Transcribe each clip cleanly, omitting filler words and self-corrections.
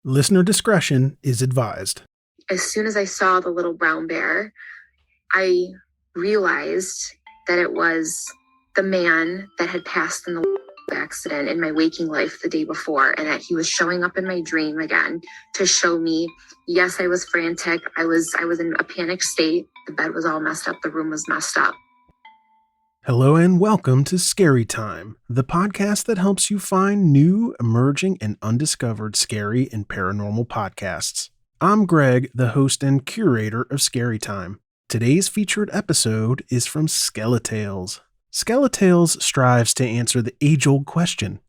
Listener discretion is advised. As soon as I saw the little brown bear, I realized that it was the man that had passed in the accident in my waking life the day before, and that he was showing up in my dream again to show me. Yes, I was frantic. I was in a panic state. The bed was all messed up. The room was messed up. Hello and welcome to Scary Time, the podcast that helps you find new, emerging, and undiscovered scary and paranormal podcasts. I'm Greg, the host and curator of Scary Time. Today's featured episode is from Skeletales. Skeletales strives to answer the age-old question,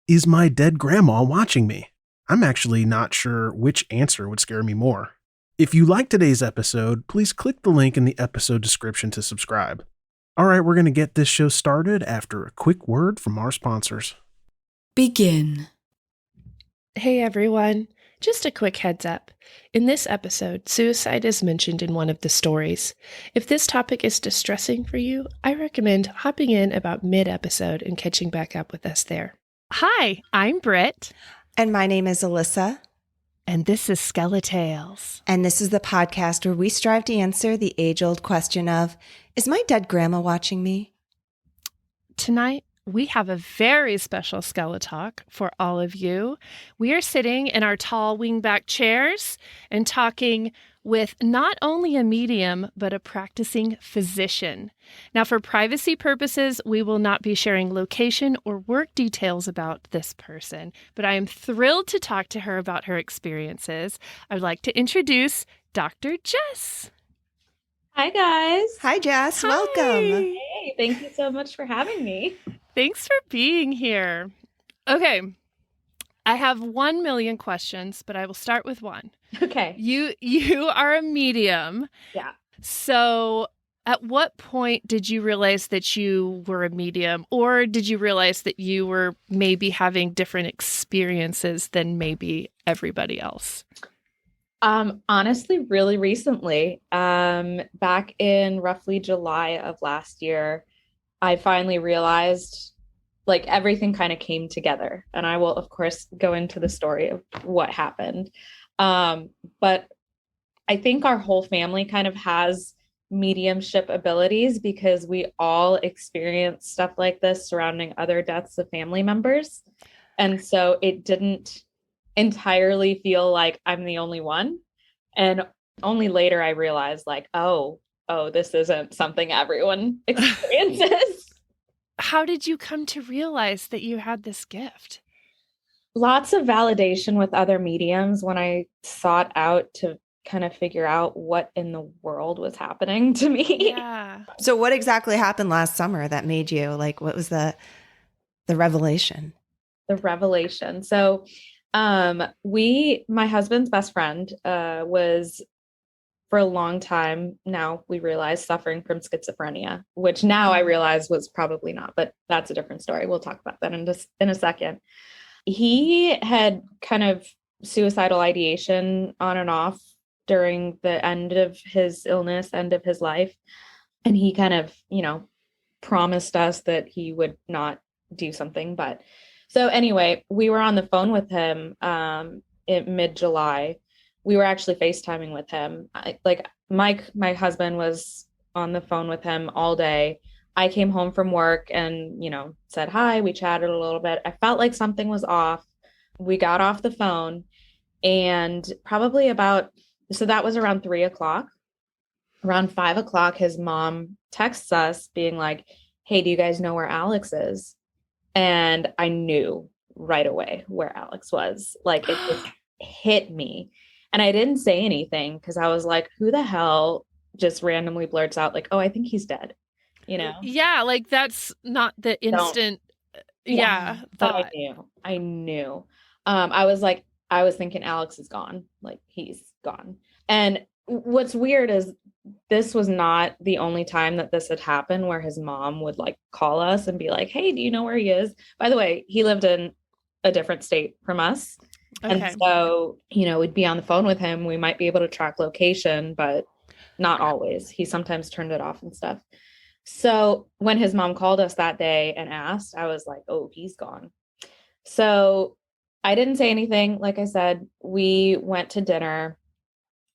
is my dead grandma watching me? I'm actually not sure which answer would scare me more. If you like today's episode, please click the link in the episode description to subscribe. All right, we're going to get this show started after a quick word from our sponsors. Begin. Hey everyone, just a quick heads up. In this episode, suicide is mentioned in one of the stories. If this topic is distressing for you, I recommend hopping in about mid-episode and catching back up with us there. Hi, I'm Britt. And my name is Alyssa. And this is Skeletales. And this is the podcast where we strive to answer the age-old question of, is my dead grandma watching me? Tonight, we have a very special SkeleTalk for all of you. We are sitting in our tall wingback chairs and talking with not only a medium, but a practicing physician. Now, for privacy purposes, we will not be sharing location or work details about this person, but I am thrilled to talk to her about her experiences. I'd like to introduce Dr. Jess. Hi, guys. Hi, Jess. Hi. Welcome. Hey, thank you so much for having me. Thanks for being here. Okay, I have 1 million questions, but I will start with one. Okay. You are a medium. Yeah. So at what point did you realize that you were a medium, or did you realize that you were maybe having different experiences than maybe everybody else? Honestly, really recently, back in roughly July of last year, I finally realized like everything kind of came together, and I will of course go into the story of what happened. But I think our whole family kind of has mediumship abilities because we all experience stuff like this surrounding other deaths of family members. And so it didn't entirely feel like I'm the only one. And only later I realized like, oh, this isn't something everyone experiences. How did you come to realize that you had this gift? Lots of validation with other mediums when I sought out to kind of figure out what in the world was happening to me. Yeah. So what exactly happened last summer that made you, like, what was the revelation? The revelation. So my husband's best friend was for a long time now, we realized, suffering from schizophrenia, which now I realize was probably not, but that's a different story. We'll talk about that in a second. He had kind of suicidal ideation on and off during the end of his illness, end of his life. And he kind of, promised us that he would not do something. But so anyway, we were on the phone with him in mid-July. We were actually FaceTiming with him. Mike, my husband, was on the phone with him all day. I came home from work and, said hi. We chatted a little bit. I felt like something was off. We got off the phone, and probably so that was around 3:00. Around 5:00, his mom texts us being like, hey, do you guys know where Alex is? And I knew right away where Alex was. Like, it just hit me. And I didn't say anything because I was like, who the hell just randomly blurts out like, oh, I think he's dead. Yeah, like that's not the instant. But I knew. I was thinking Alex is gone. Like, he's gone. And what's weird is this was not the only time that this had happened where his mom would like call us and be like, hey, do you know where he is? By the way, he lived in a different state from us. Okay. And so, we'd be on the phone with him. We might be able to track location, but not always. He sometimes turned it off and stuff. So when his mom called us that day and asked, I was like, oh, he's gone. So I didn't say anything. Like I said, we went to dinner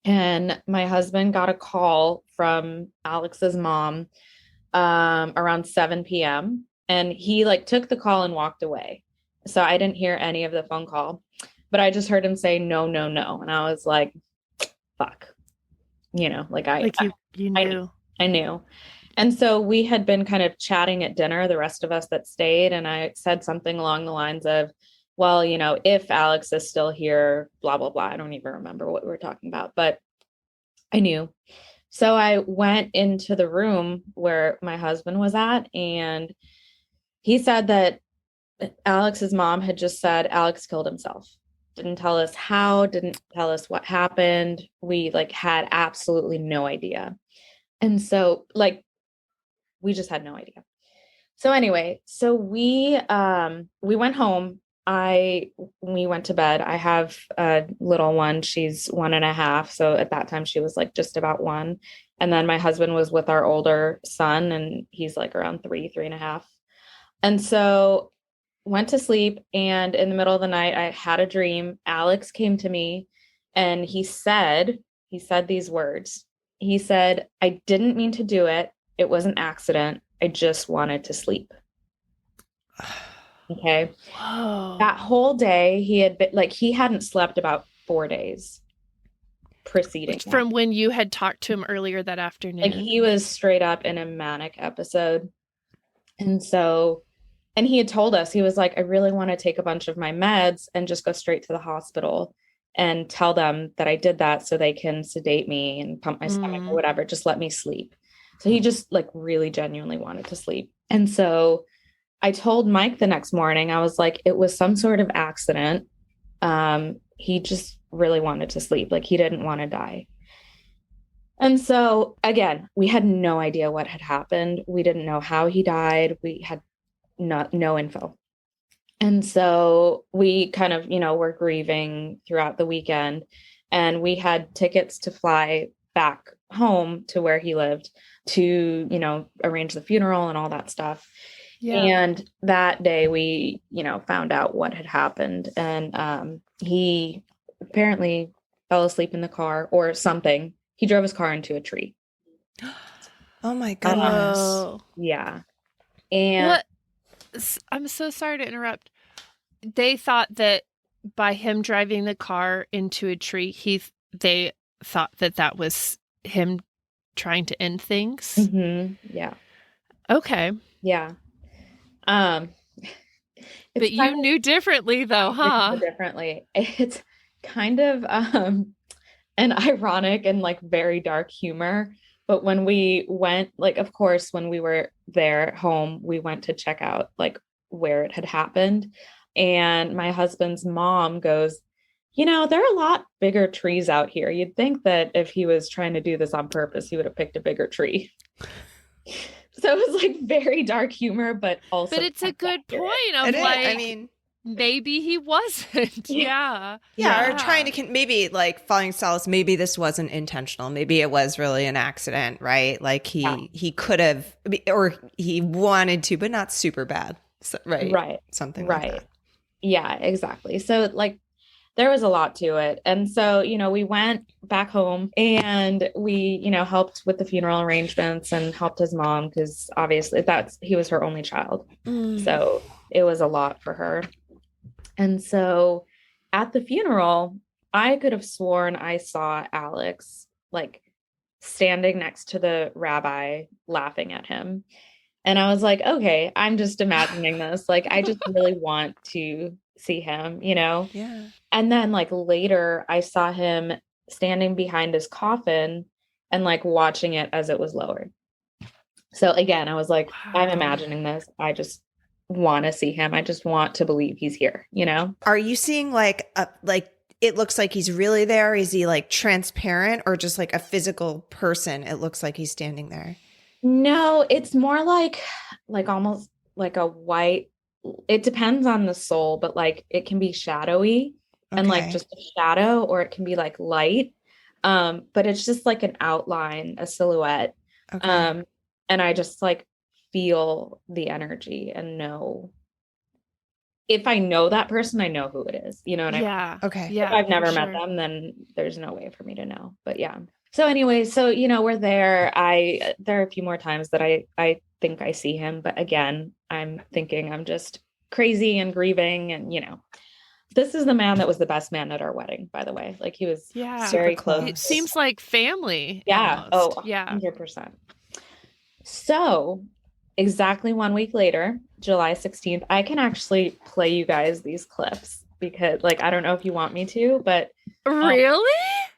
and my husband got a call from Alex's mom around 7 p.m. And he like took the call and walked away. So I didn't hear any of the phone call, but I just heard him say, no, no, no. And I was like, fuck, like you knew. I knew. And so we had been kind of chatting at dinner, the rest of us that stayed. And I said something along the lines of, well, if Alex is still here, blah, blah, blah. I don't even remember what we were talking about, but I knew. So I went into the room where my husband was at, and he said that Alex's mom had just said Alex killed himself. Didn't tell us how, didn't tell us what happened. We had absolutely no idea. And so we just had no idea. So anyway, so we went home. We went to bed. I have a little one. She's 1.5. So at that time she was just about 1. And then my husband was with our older son, and he's around 3.5. And so went to sleep. And in the middle of the night, I had a dream. Alex came to me and he said these words. He said, I didn't mean to do it. It was an accident. I just wanted to sleep. Okay. Whoa. That whole day he had been he hadn't slept about 4 days preceding From when you had talked to him earlier that afternoon. He was straight up in a manic episode. And so, and he had told us, he was like, I really want to take a bunch of my meds and just go straight to the hospital and tell them that I did that so they can sedate me and pump my stomach or whatever. Just let me sleep. So he just really genuinely wanted to sleep. And so I told Mike the next morning, I was like, it was some sort of accident. He just really wanted to sleep. He didn't want to die. And so again, we had no idea what had happened. We didn't know how he died. We had no info. And so we kind of, were grieving throughout the weekend, and we had tickets to fly back home to where he lived to, arrange the funeral and all that stuff. Yeah. And that day we, found out what had happened, and he apparently fell asleep in the car or something. He drove his car into a tree. Oh my goodness. Yeah. And what? I'm so sorry to interrupt. They thought that by him driving the car into a tree, they thought that was him trying to end things. Mm-hmm. Yeah. Okay. Yeah. But you knew differently though, huh? Differently. It's kind of an ironic and very dark humor. But when we went, of course, when we were there at home, we went to check out where it had happened. And my husband's mom goes, there are a lot bigger trees out here. You'd think that if he was trying to do this on purpose, he would have picked a bigger tree. So it was very dark humor, but also. But it's a good point of maybe he wasn't. Yeah. Or trying to maybe following Solace, maybe this wasn't intentional. Maybe it was really an accident, right? He could have, or he wanted to, but not super bad. So, right. Right. Something like that. Yeah, exactly. So there was a lot to it. And so, we went back home and we, helped with the funeral arrangements and helped his mom because obviously he was her only child. So it was a lot for her. And so at the funeral, I could have sworn I saw Alex standing next to the rabbi laughing at him. And I was like, okay, I'm just imagining this. I just really want to see him, Yeah. And then later I saw him standing behind his coffin and watching it as it was lowered. So again, I was like, wow. I'm imagining this. I just want to see him. I just want to believe he's here, Are you seeing it looks like he's really there? Is he transparent or just a physical person? It looks like he's standing there. No, it's more almost like a white. It depends on the soul, but it can be shadowy and just a shadow, or it can be light. But it's just an outline, a silhouette. Okay. And I just feel the energy and know if I know that person, I know who it is. You know what I mean? Yeah. Okay. If Yeah. I've never for met sure. them, then there's no way for me to know. But yeah. So anyway, so we're there. There are a few more times that I think I see him, but again, I'm thinking I'm just crazy and grieving, and this is the man that was the best man at our wedding, by the way. Like, he was Yeah. very Super close. It seems like family. Yeah. Almost. Oh, yeah. 100%. So exactly 1 week later, July 16th, I can actually play you guys these clips because, like, I don't know if you want me to, but Really?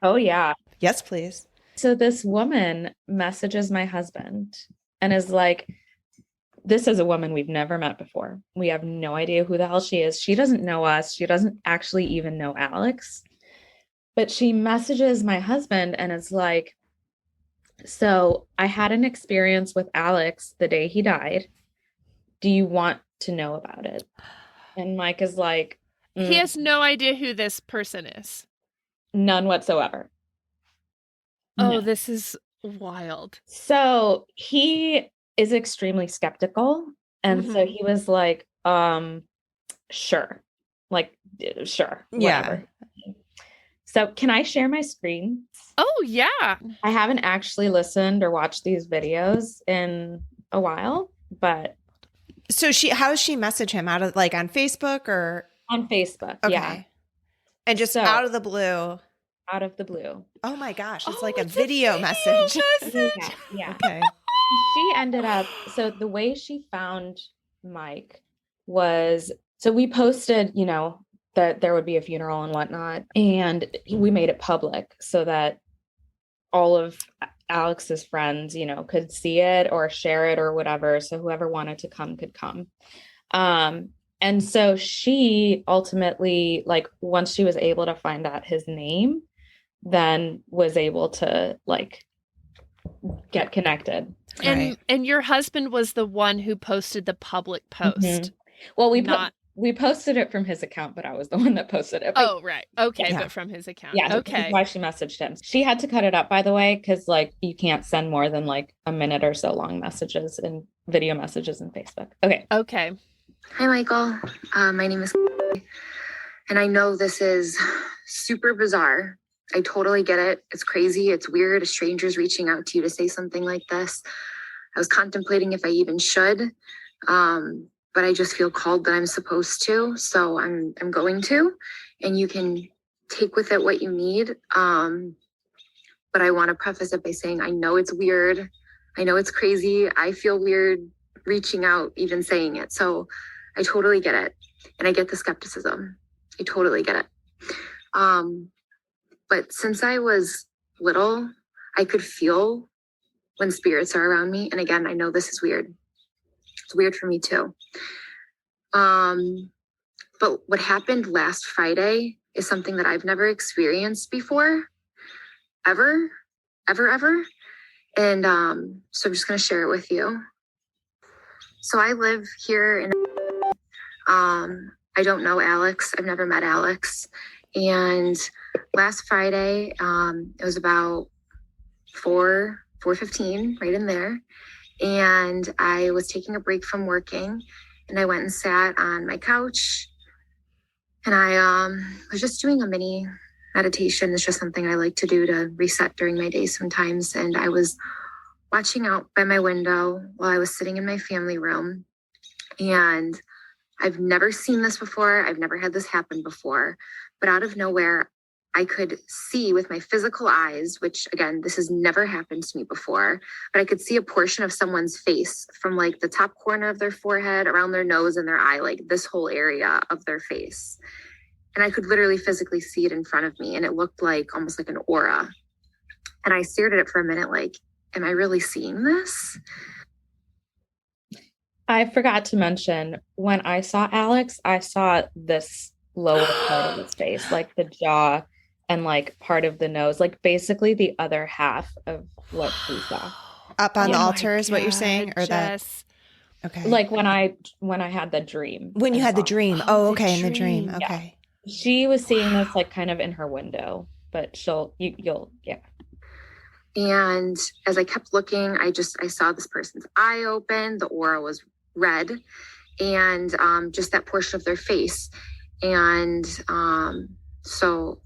oh yeah. Yes, please. So this woman messages my husband and is like, this is a woman we've never met before. We have no idea who the hell she is. She doesn't know us. She doesn't actually even know Alex. But she messages my husband and is like, so I had an experience with Alex the day he died. Do you want to know about it? And Mike is like, He has no idea who this person is. none whatsoever. Oh, No. this is wild. So he is extremely skeptical. And so he was like, sure. Like, sure. Whatever. Yeah. So can I share my screen? Oh, yeah. I haven't actually listened or watched these videos in a while, but So how does she message him? Out of, like, on Facebook or? on Facebook. Okay. Yeah. And just So- out of the blue. Out of the blue. Oh my gosh. It's Oh, like a it's video message. Yeah. Okay. She ended up, so the way she found Mike was, so we posted, that there would be a funeral and whatnot, and we made it public so that all of Alex's friends, could see it or share it or whatever. So whoever wanted to come could come. And so she ultimately, like, once she was able to find out his name, then was able to, like, get connected. Right. And your husband was the one who posted the public post. Mhm. Well, we posted it from his account, but I was the one that posted it. Oh, right. Okay. Yeah. But from his account. Yeah. Okay. That's why she messaged him. She had to cut it up, by the way, because, like, you can't send more than like a minute or so long messages and video messages in Facebook. Okay. Okay. Hi, Michael. My name is, and I know this is super bizarre. I totally get it. It's crazy. It's weird. A stranger's reaching out to you to say something like this. I was contemplating if I even should, but I just feel called that I'm supposed to. So I'm going to, and you can take with it what you need. But I want to preface it by saying, I know it's weird. I know it's crazy. I feel weird reaching out, even saying it. So I totally get it. And I get the skepticism. I totally get it. But since I was little, I could feel when spirits are around me. And again, I know this is weird. It's weird for me too. But what happened last Friday is something that I've never experienced before, ever. And so I'm just going to share it with you. So I live here in, I don't know Alex. I've never met Alex. And last Friday, it was about 4:15, right in there. And I was taking a break from working, and I went and sat on my couch, and I was just doing a mini meditation. It's just something I like to do to reset during my day sometimes. And I was watching out by my window while I was sitting in my family room. And I've never seen this before. I've never had this happen before. But out of nowhere, I could see with my physical eyes, which again, this has never happened to me before, but I could see a portion of someone's face from like the top corner of their forehead, around their nose and their eye, like this whole area of their face. And I could literally physically see it in front of me. And it looked like almost like an aura. And I stared at it for a minute, like, am I really seeing this? I forgot to mention, when I saw Alex, I saw this lower part of his face, like the jaw and like part of the nose, like basically the other half of what he saw. Up on the Oh my altar is what you're saying? Or Jess. that? Okay. Like when I had the dream. When you and had the saw- dream. Oh, Oh, the okay. In the dream. dream. Okay. She was seeing this like kind of in her window, but you'll yeah. And as I kept looking, I saw this person's eye open. The aura was red. and just that portion of their face. And so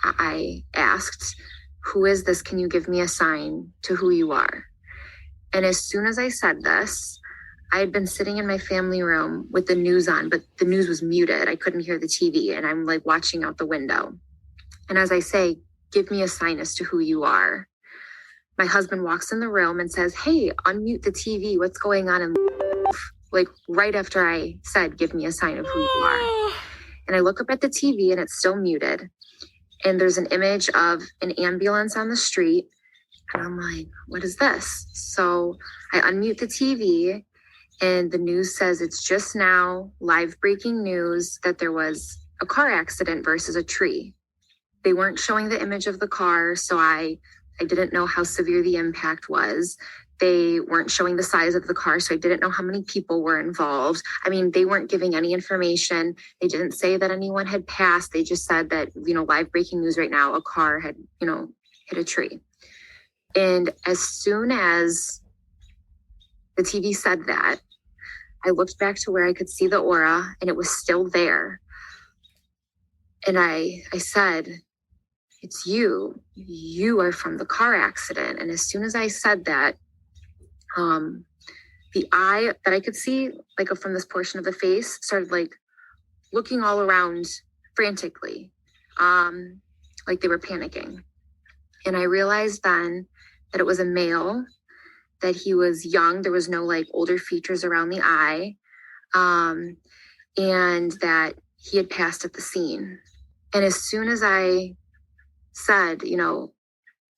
I asked, who is this? Can you give me a sign to who you are? And as soon as I said this, I had been sitting in my family room with the news on, but the news was muted. I couldn't hear the TV, and I'm like watching out the window. And as I say, give me a sign as to who you are, my husband walks in the room and says, hey, unmute the TV. What's going on in like right after I said, give me a sign of who you are. And I look up at the TV and it's still muted. And there's an image of an ambulance on the street. And I'm like, what is this? So I unmute the TV and the news says it's just now live breaking news that there was a car accident versus a tree. They weren't showing the image of the car, so I didn't know how severe the impact was. They weren't showing the size of the car, so I didn't know how many people were involved. I mean, they weren't giving any information. They didn't say that anyone had passed. They just said that, live breaking news right now, a car had, hit a tree. And as soon as the TV said that, I looked back to where I could see the aura and it was still there. And I said, it's you. You are from the car accident. And as soon as I said that, the eye that I could see, like from this portion of the face, started like looking all around frantically, like they were panicking. And I realized then that it was a male, that he was young. There was no like older features around the eye, and that he had passed at the scene. And as soon as I said, you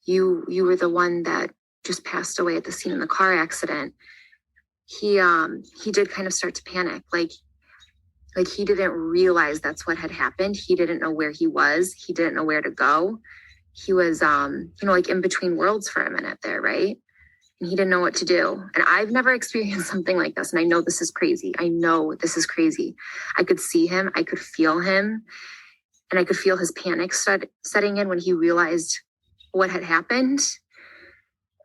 were the one that just passed away at the scene in the car accident, he did kind of start to panic. Like he didn't realize that's what had happened. He didn't know where he was. He didn't know where to go. He was, like in between worlds for a minute there, right? And he didn't know what to do. And I've never experienced something like this. And I know this is crazy. I could see him. I could feel him. And I could feel his panic setting in when he realized what had happened.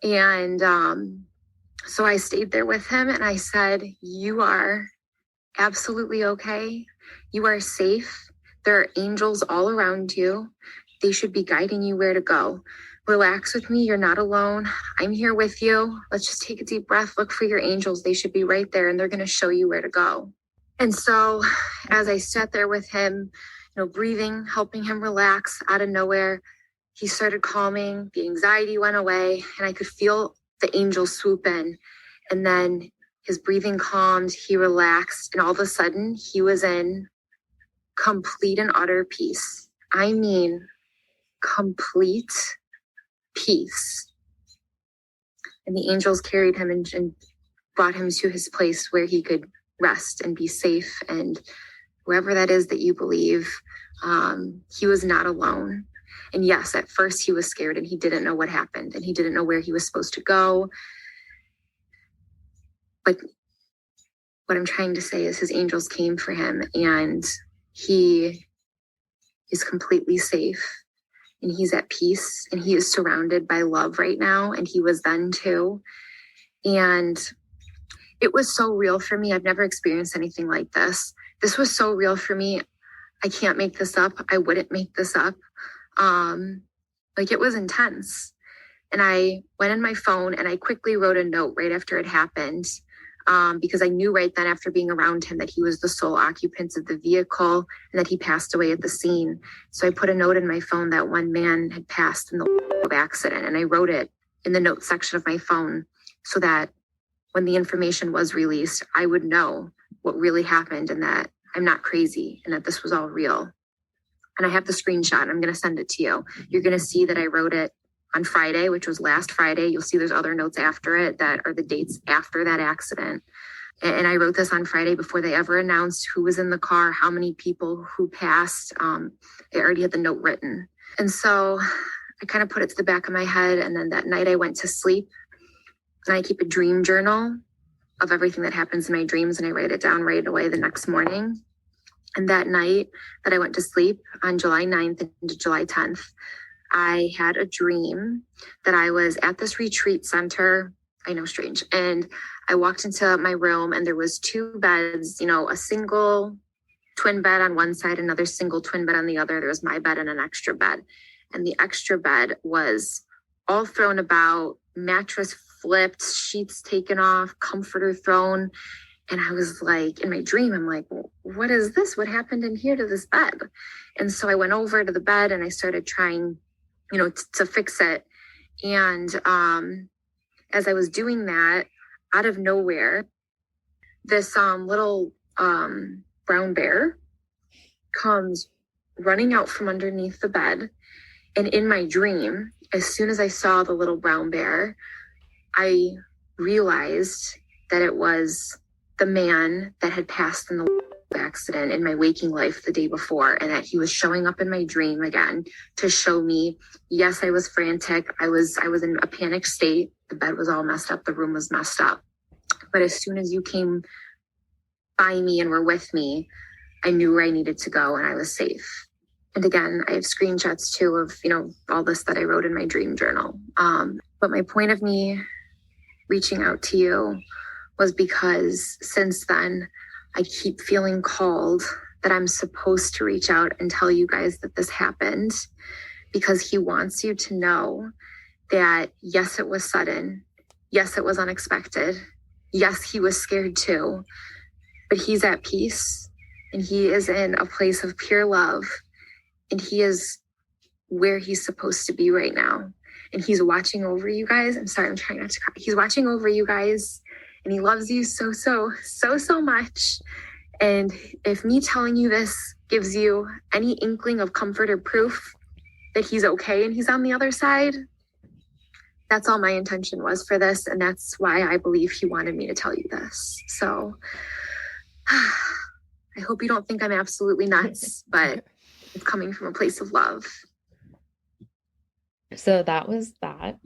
And so I stayed there with him and I said, you are absolutely okay. You are safe. There are angels all around you. They should be guiding you where to go. Relax with me. You're not alone. I'm here with you. Let's just take a deep breath. Look for your angels. They should be right there and they're going to show you where to go. And so as I sat there with him, breathing, helping him relax, out of nowhere, he started calming. The anxiety went away and I could feel the angel swoop in. And then his breathing calmed, he relaxed, and all of a sudden he was in complete and utter peace. I mean, complete peace. And the angels carried him and brought him to his place where he could rest and be safe. And wherever that is that you believe, he was not alone. And yes, at first he was scared and he didn't know what happened and he didn't know where he was supposed to go. But what I'm trying to say is his angels came for him and he is completely safe and he's at peace and he is surrounded by love right now. And he was then too. And it was so real for me. I've never experienced anything like this. This was so real for me. I can't make this up. I wouldn't make this up. It was intense. And I went in my phone and I quickly wrote a note right after it happened, because I knew right then after being around him that he was the sole occupant of the vehicle and that he passed away at the scene. So I put a note in my phone that one man had passed in the accident, and I wrote it in the notes section of my phone so that when the information was released, I would know what really happened and that I'm not crazy and that this was all real. And I have the screenshot. I'm going to send it to you. You're going to see that I wrote it on Friday, which was last Friday. You'll see there's other notes after it that are the dates after that accident. And I wrote this on Friday before they ever announced who was in the car, how many people who passed. I already had the note written. And so I kind of put it to the back of my head. And then that night I went to sleep and I keep a dream journal of everything that happens in my dreams. And I write it down right away the next morning. And that night that I went to sleep on July 9th into July 10th, I had a dream that I was at this retreat center I know, strange. And I walked into my room and there was two beds, a single twin bed on one side, another single twin bed on the other. There was my bed and an extra bed. And the extra bed was all thrown about, mattress flipped, sheets taken off, comforter thrown. And I was like, in my dream, I'm like, what is this? What happened in here to this bed? And so I went over to the bed and I started trying, to fix it. And as I was doing that, out of nowhere, this little brown bear comes running out from underneath the bed. And in my dream, as soon as I saw the little brown bear, I realized that it was the man that had passed in the accident in my waking life the day before, and that he was showing up in my dream again to show me, yes, I was frantic. I was in a panic state. The bed was all messed up. The room was messed up. But as soon as you came by me and were with me, I knew where I needed to go and I was safe. And again, I have screenshots too of, all this that I wrote in my dream journal. But my point of me reaching out to you was because since then, I keep feeling called that I'm supposed to reach out and tell you guys that this happened, because he wants you to know that, yes, it was sudden. Yes, it was unexpected. Yes, he was scared too, but he's at peace and he is in a place of pure love, and he is where he's supposed to be right now. And he's watching over you guys. I'm sorry, I'm trying not to cry. He's watching over you guys, and he loves you so, so, so, so much. And if me telling you this gives you any inkling of comfort or proof that he's okay and he's on the other side, that's all my intention was for this. And that's why I believe he wanted me to tell you this. So I hope you don't think I'm absolutely nuts, but it's coming from a place of love. So that was that.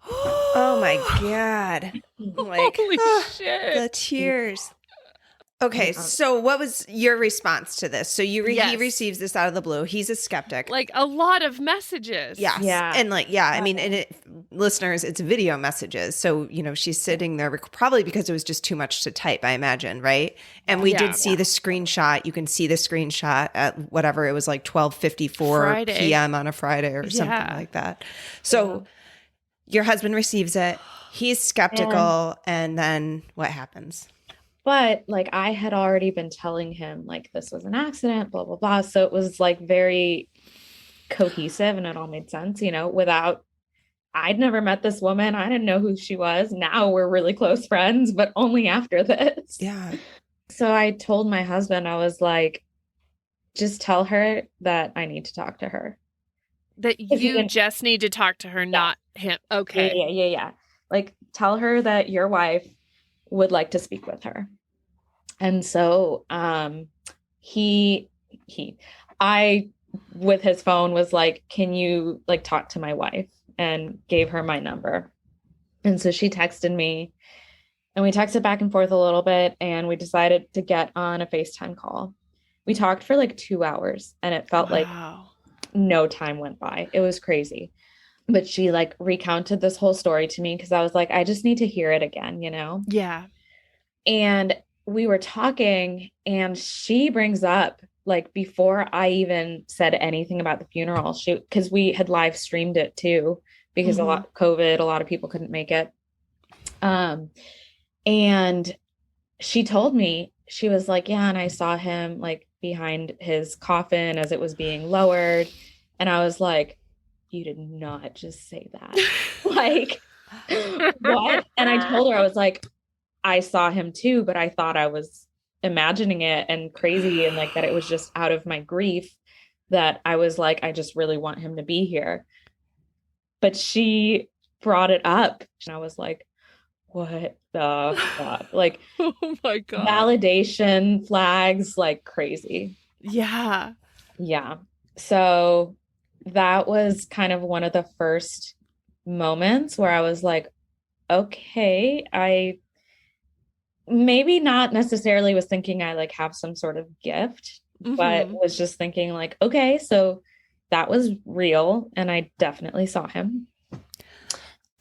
Oh my God. Like, Holy shit. the tears. Okay, so what was your response to this? So he receives this out of the blue. He's a skeptic. Like a lot of messages. Yes. Yeah. And I mean, listeners, it's video messages. So, she's sitting there probably because it was just too much to type, I imagine, right? And we did see the screenshot. You can see the screenshot at whatever, it was like 12:54 p.m. on a Friday or something like that. So your husband receives it. He's skeptical. And then what happens? But I had already been telling him this was an accident, blah, blah, blah. So it was very cohesive and it all made sense, I'd never met this woman. I didn't know who she was. Now we're really close friends, but only after this. Yeah. So I told my husband, I was like, just tell her that I need to talk to her. That you just need to talk to her, not him. Okay. Yeah. Tell her that your wife would like to speak with her. And so I with his phone was like, can you talk to my wife, and gave her my number. And so she texted me and we texted back and forth a little bit, and we decided to get on a FaceTime call. We talked for 2 hours and it felt like no time went by. It was crazy. But she recounted this whole story to me because I was like, I just need to hear it again, Yeah. And we were talking and she brings up before I even said anything about the funeral, because we had live streamed it too, because a lot of people couldn't make it. And she told me, she was like, yeah, and I saw him behind his coffin as it was being lowered. And I was like, you did not just say that. What? And I told her, I was like, I saw him too, but I thought I was imagining it and crazy, and that it was just out of my grief, that I was like, I just really want him to be here. But she brought it up and I was like, what the fuck? Oh my God. Validation flags crazy. Yeah. Yeah. So that was kind of one of the first moments where I was like, okay, I maybe not necessarily was thinking I have some sort of gift, but was just thinking okay, so that was real and I definitely saw him.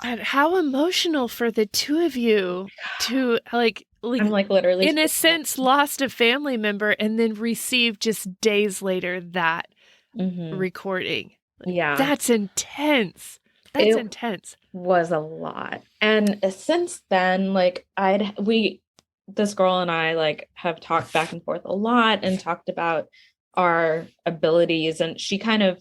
And how emotional for the two of you to I'm like literally in a sense lost a family member and then received just days later that recording. Yeah. That's intense. That's intense. Was a lot. And since then, like this girl and I like have talked back and forth a lot and talked about our abilities, and she kind of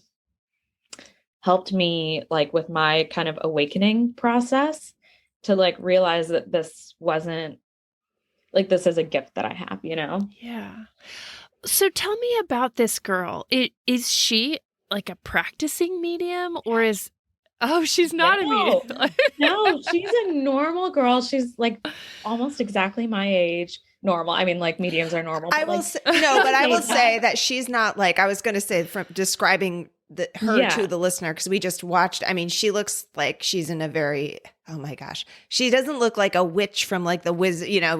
helped me like with my kind of awakening process to like realize that this wasn't like, this is a gift that I have, you know? Yeah. So tell me about this girl. Is she like a practicing medium or is she's not a medium. No, she's a normal girl. She's like almost exactly my age. Normal. I mean, like mediums are normal. I will say, no, but I will say that she's not like, I was going to say from describing her to the listener, because we just watched. I mean, she looks like she's in a very, oh my gosh, she doesn't look like a witch from like the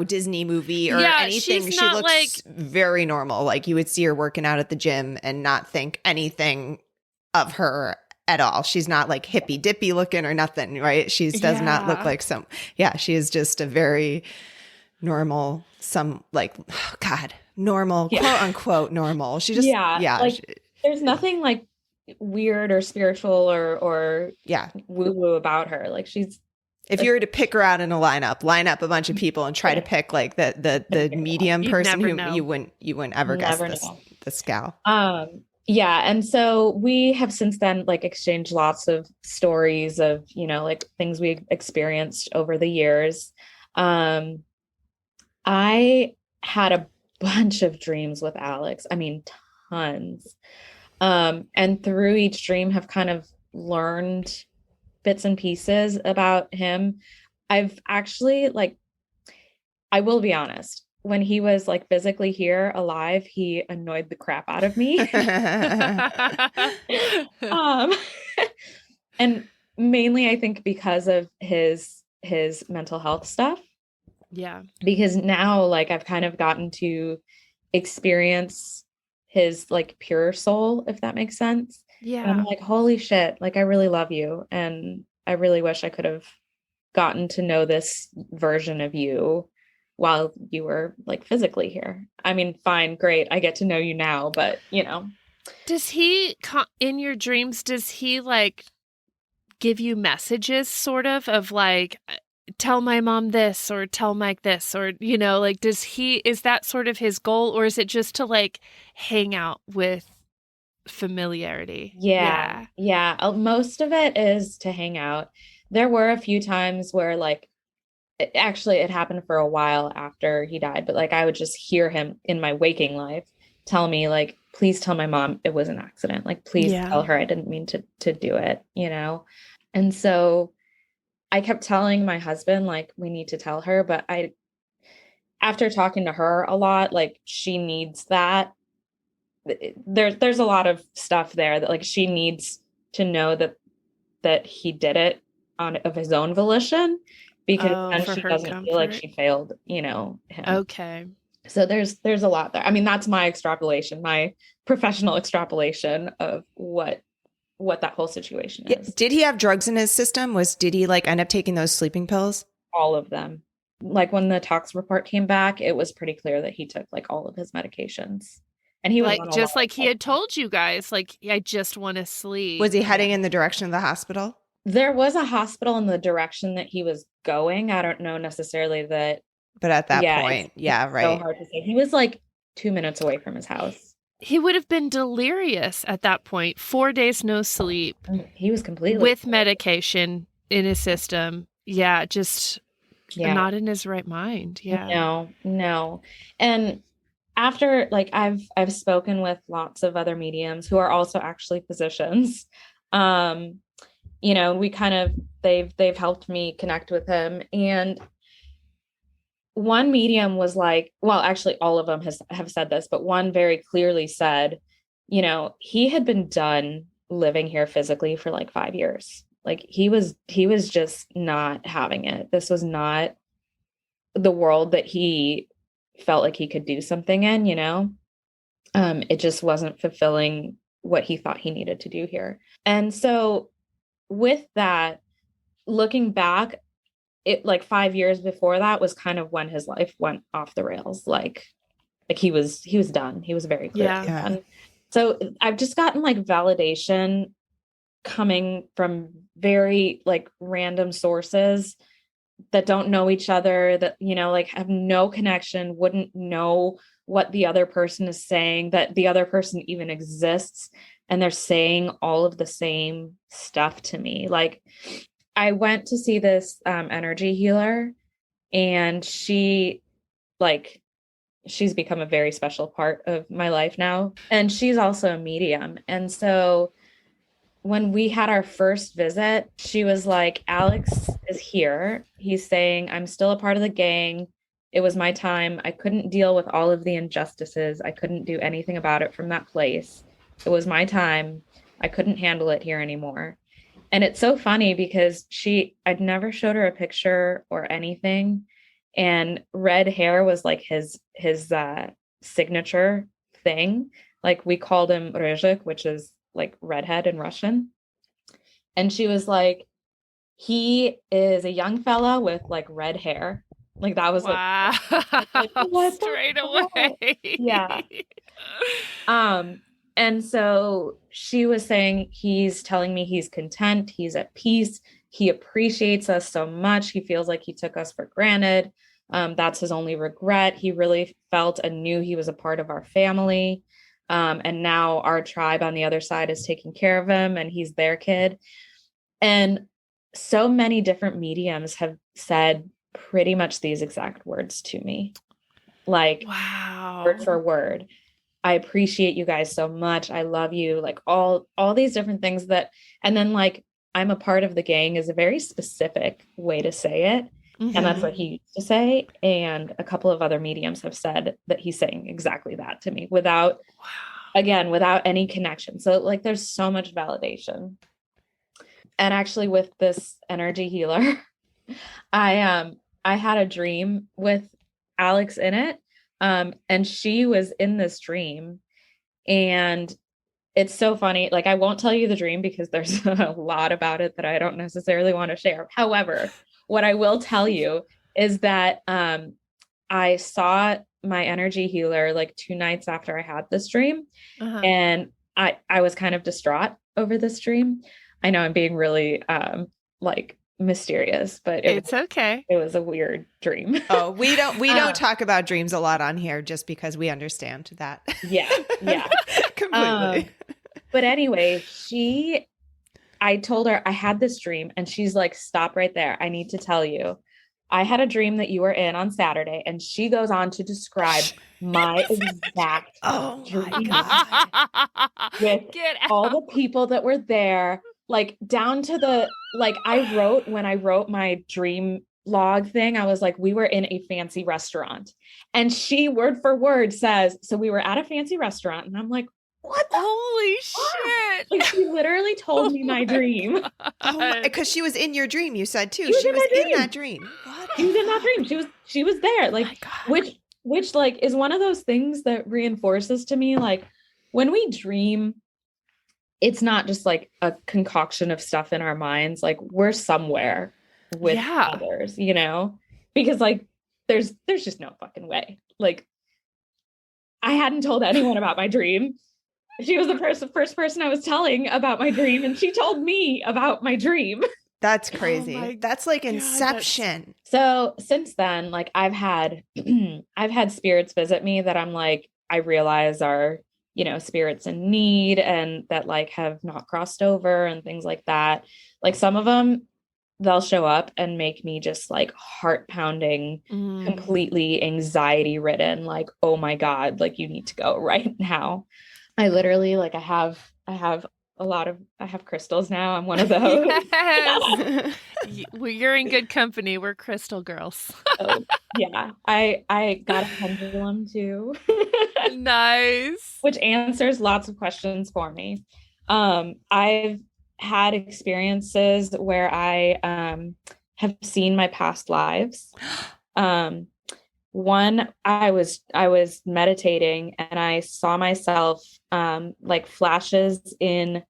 Disney movie or anything. She looks like very normal. Like you would see her working out at the gym and not think anything of her at all. She's not like hippy dippy looking or nothing, right? She does not look like she is just a very normal, normal, quote unquote normal. She just, like, there's nothing like weird or spiritual or woo woo about her. Like she's, if you were to pick her out in a line up a bunch of people and try to pick like the medium person who you wouldn't ever guess this gal. Yeah. And so we have since then like exchanged lots of stories of, like things we experienced over the years. I had a bunch of dreams with Alex. I mean, tons. And through each dream have kind of learned bits and pieces about him. I've actually I will be honest, when he was like physically here alive, he annoyed the crap out of me. And mainly I think because of his mental health stuff. Yeah. Because now like I've kind of gotten to experience his like pure soul, if that makes sense. Yeah. And I'm like, holy shit, like I really love you. And I really wish I could have gotten to know this version of you while you were like physically here. I mean, fine, great. I get to know you now, but Does he, in your dreams, does he like give you messages of like, tell my mom this or tell Mike this, or, like, is that sort of his goal, or is it just to like hang out with familiarity? Yeah. Most of it is to hang out. There were a few times where like, it happened for a while after he died, but like I would just hear him in my waking life tell me like, please tell my mom it was an accident. Like, please tell her I didn't mean to do it, And so I kept telling my husband, like, we need to tell her, but after talking to her a lot, like she needs that. There's a lot of stuff there that like she needs to know that he did it of his own volition, because then she doesn't feel like she failed, him. Okay. So there's a lot there. I mean, that's my extrapolation, my professional extrapolation of what that whole situation is. Did he have drugs in his system? Did he like end up taking those sleeping pills? All of them. Like when the tox report came back, it was pretty clear that he took like all of his medications. And he was just like he had told you guys, like, I just want to sleep. Was he heading in the direction of the hospital? There was a hospital in the direction that he was going. I don't know necessarily that. But at that point, right. So hard to say. He was like 2 minutes away from his house. He would have been delirious at that point. 4 days, no sleep. He was completely with medication in his system. Yeah. Just not in his right mind. Yeah. No. And after like, I've spoken with lots of other mediums who are also actually physicians. We kind of, they've helped me connect with him. And one medium was like, well, actually all of them have said this, but one very clearly said, he had been done living here physically for like 5 years. Like he was just not having it. This was not the world that he felt like he could do something in, it just wasn't fulfilling what he thought he needed to do here. And so with that, looking back, it like 5 years before that was kind of when his life went off the rails. Like he was done. He was very clear. Yeah. So I've just gotten like validation coming from very like random sources that don't know each other, that, you know, like have no connection, wouldn't know what the other person is saying, that the other person even exists. And they're saying all of the same stuff to me. Like I went to see this energy healer, and she's become a very special part of my life now. And she's also a medium. And so when we had our first visit, she was like, Alex is here. He's saying, I'm still a part of the gang. It was my time. I couldn't deal with all of the injustices. I couldn't do anything about it from that place. It was my time. I couldn't handle it here anymore. And it's so funny because I'd never showed her a picture or anything. And red hair was like his signature thing. Like we called him Ryzhik, which is like redhead in Russian. And she was like, he is a young fella with like red hair. Like that was wow. like Straight away. Yeah. And so she was saying, he's telling me he's content, he's at peace, he appreciates us so much, he feels like he took us for granted. That's his only regret. He really felt and knew he was a part of our family. And now our tribe on the other side is taking care of him, and he's their kid. And so many different mediums have said pretty much these exact words to me, like wow, word for word. I appreciate you guys so much. I love you. Like all these different things and then like, I'm a part of the gang is a very specific way to say it. Mm-hmm. And that's what he used to say. And a couple of other mediums have said that he's saying exactly that to me without any connection. So like, there's so much validation. And actually with this energy healer, I had a dream with Alex in it. And she was in this dream, and it's so funny. Like, I won't tell you the dream because there's a lot about it that I don't necessarily want to share. However, what I will tell you is that, I saw my energy healer like 2 nights after I had this dream. And I was kind of distraught over this dream. I know I'm being really, like mysterious, but it's okay. It was a weird dream. Oh, we don't talk about dreams a lot on here just because we understand that. Yeah. Completely. But anyway, I told her I had this dream, and she's like, stop right there. I need to tell you. I had a dream that you were in on Saturday, and she goes on to describe my exact dream with all the people that were there, like down to the, like when I wrote my dream log thing, I was like, we were in a fancy restaurant, and she word for word says, so we were at a fancy restaurant, and I'm like, what the holy shit? Like she literally told me my dream. Because she was in your dream, you said too. She was in that dream. What? She was in that dream. She was there. Like, which like is one of those things that reinforces to me, like when we dream, it's not just like a concoction of stuff in our minds. Like we're somewhere with others, you know, because like there's just no fucking way. Like I hadn't told anyone about my dream. She was the first person I was telling about my dream, and she told me about my dream. That's crazy. That's like Inception. So since then, like I've had spirits visit me that I'm like, I realize are, you know, spirits in need and that like have not crossed over and things like that. Like some of them, they'll show up and make me just like heart pounding, completely anxiety ridden. Like, oh my God, like you need to go right now. I literally like, I have crystals now. I'm one of those. Yes. Well, you're in good company. We're crystal girls. Yeah. I got a pendulum too. Nice. Which answers lots of questions for me. I've had experiences where I have seen my past lives. One, I was meditating and I saw myself like flashes in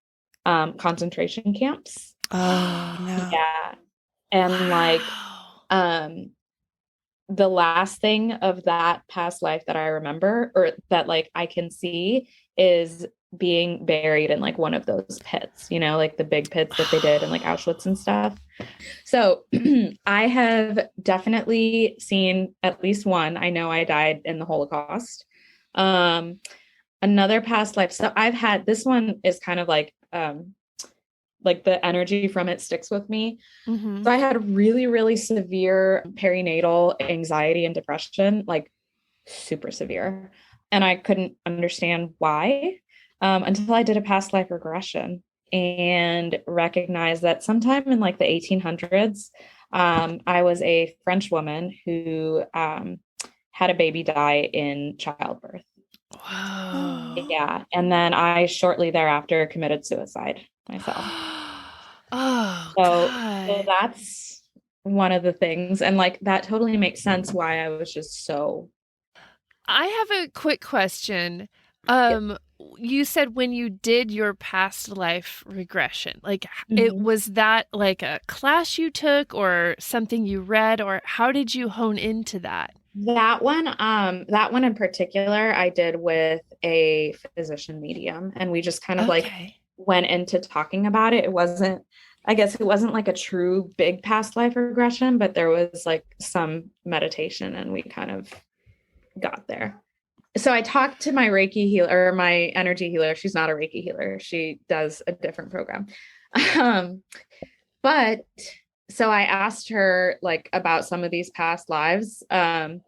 concentration camps. Oh no. Yeah. And the last thing of that past life that I remember, or that like I can see, is being buried in like one of those pits, you know, like the big pits that they did in like Auschwitz and stuff. So I have definitely seen at least one. I know I died in the Holocaust. Another past life. So I've had, this one is kind of like the energy from it sticks with me. Mm-hmm. So I had really, really severe perinatal anxiety and depression, like super severe. And I couldn't understand why until I did a past life regression and recognized that sometime in like the 1800s, I was a French woman who had a baby die in childbirth. Whoa. Yeah. And then I shortly thereafter committed suicide myself. Oh, So God. that's one of the things. And like that totally makes sense why I was just so. I have a quick question. Yeah. You said when you did your past life regression, like it Mhm. was that like a class you took or something you read, or how did you hone into that? That one in particular, I did with a physician medium, and we just kind of like Okay. went into talking about it. I guess it wasn't like a true big past life regression, but there was like some meditation and we kind of got there. So I talked to my Reiki healer, or my energy healer. She's not a Reiki healer. She does a different program. But so I asked her like about some of these past lives. And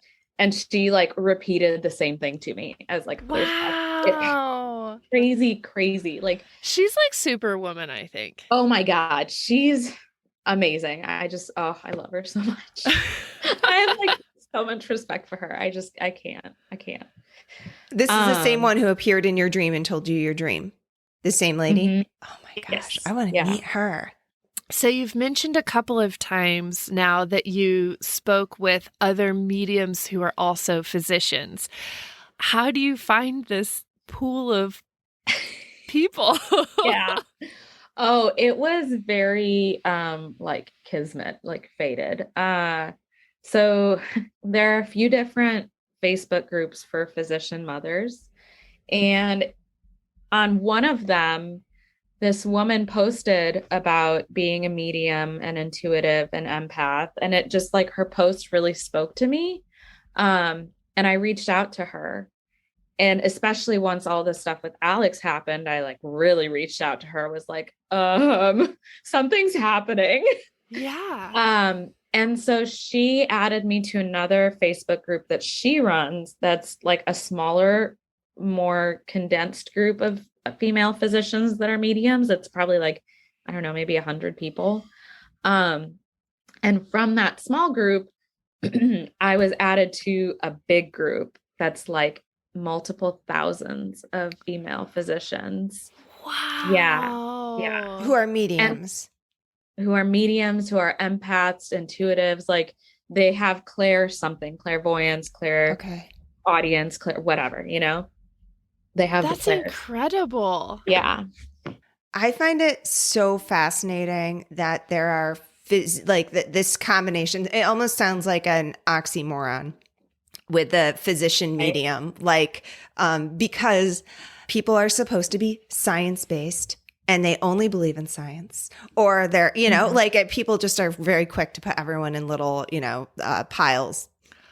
she like repeated the same thing to me as like Wow. crazy, crazy. Like, She's like Superwoman, I think. oh my God, she's amazing. I love her so much. I have like so much respect for her. I can't. This is the same one who appeared in your dream and told you your dream. The same lady? Mhm. Oh my gosh. Yes. I want to meet her. So you've mentioned a couple of times now that you spoke with other mediums who are also physicians. How do you find this pool of people? Yeah. Oh, it was very like kismet, like fated. So there are a few different Facebook groups for physician mothers. And on one of them, this woman posted about being a medium and intuitive and empath. And it just like her post really spoke to me. And I reached out to her. And especially once all this stuff with Alex happened, I like really reached out to her, was like, something's happening. Yeah. And so she added me to another Facebook group that she runs that's like a smaller, more condensed group of female physicians that are mediums. It's probably like, I don't know, maybe 100 people. And from that small group, I was added to a big group that's like multiple thousands of female physicians. Wow. Yeah. Who are mediums? And who are mediums, who are empaths, intuitives, like they have clairvoyance, Okay. audience, whatever, you know, they have That's the clairs. incredible. Yeah. I find it so fascinating that there are this combination. It almost sounds like an oxymoron with the physician medium, because people are supposed to be science-based and they only believe in science, or they're, people just are very quick to put everyone in little, piles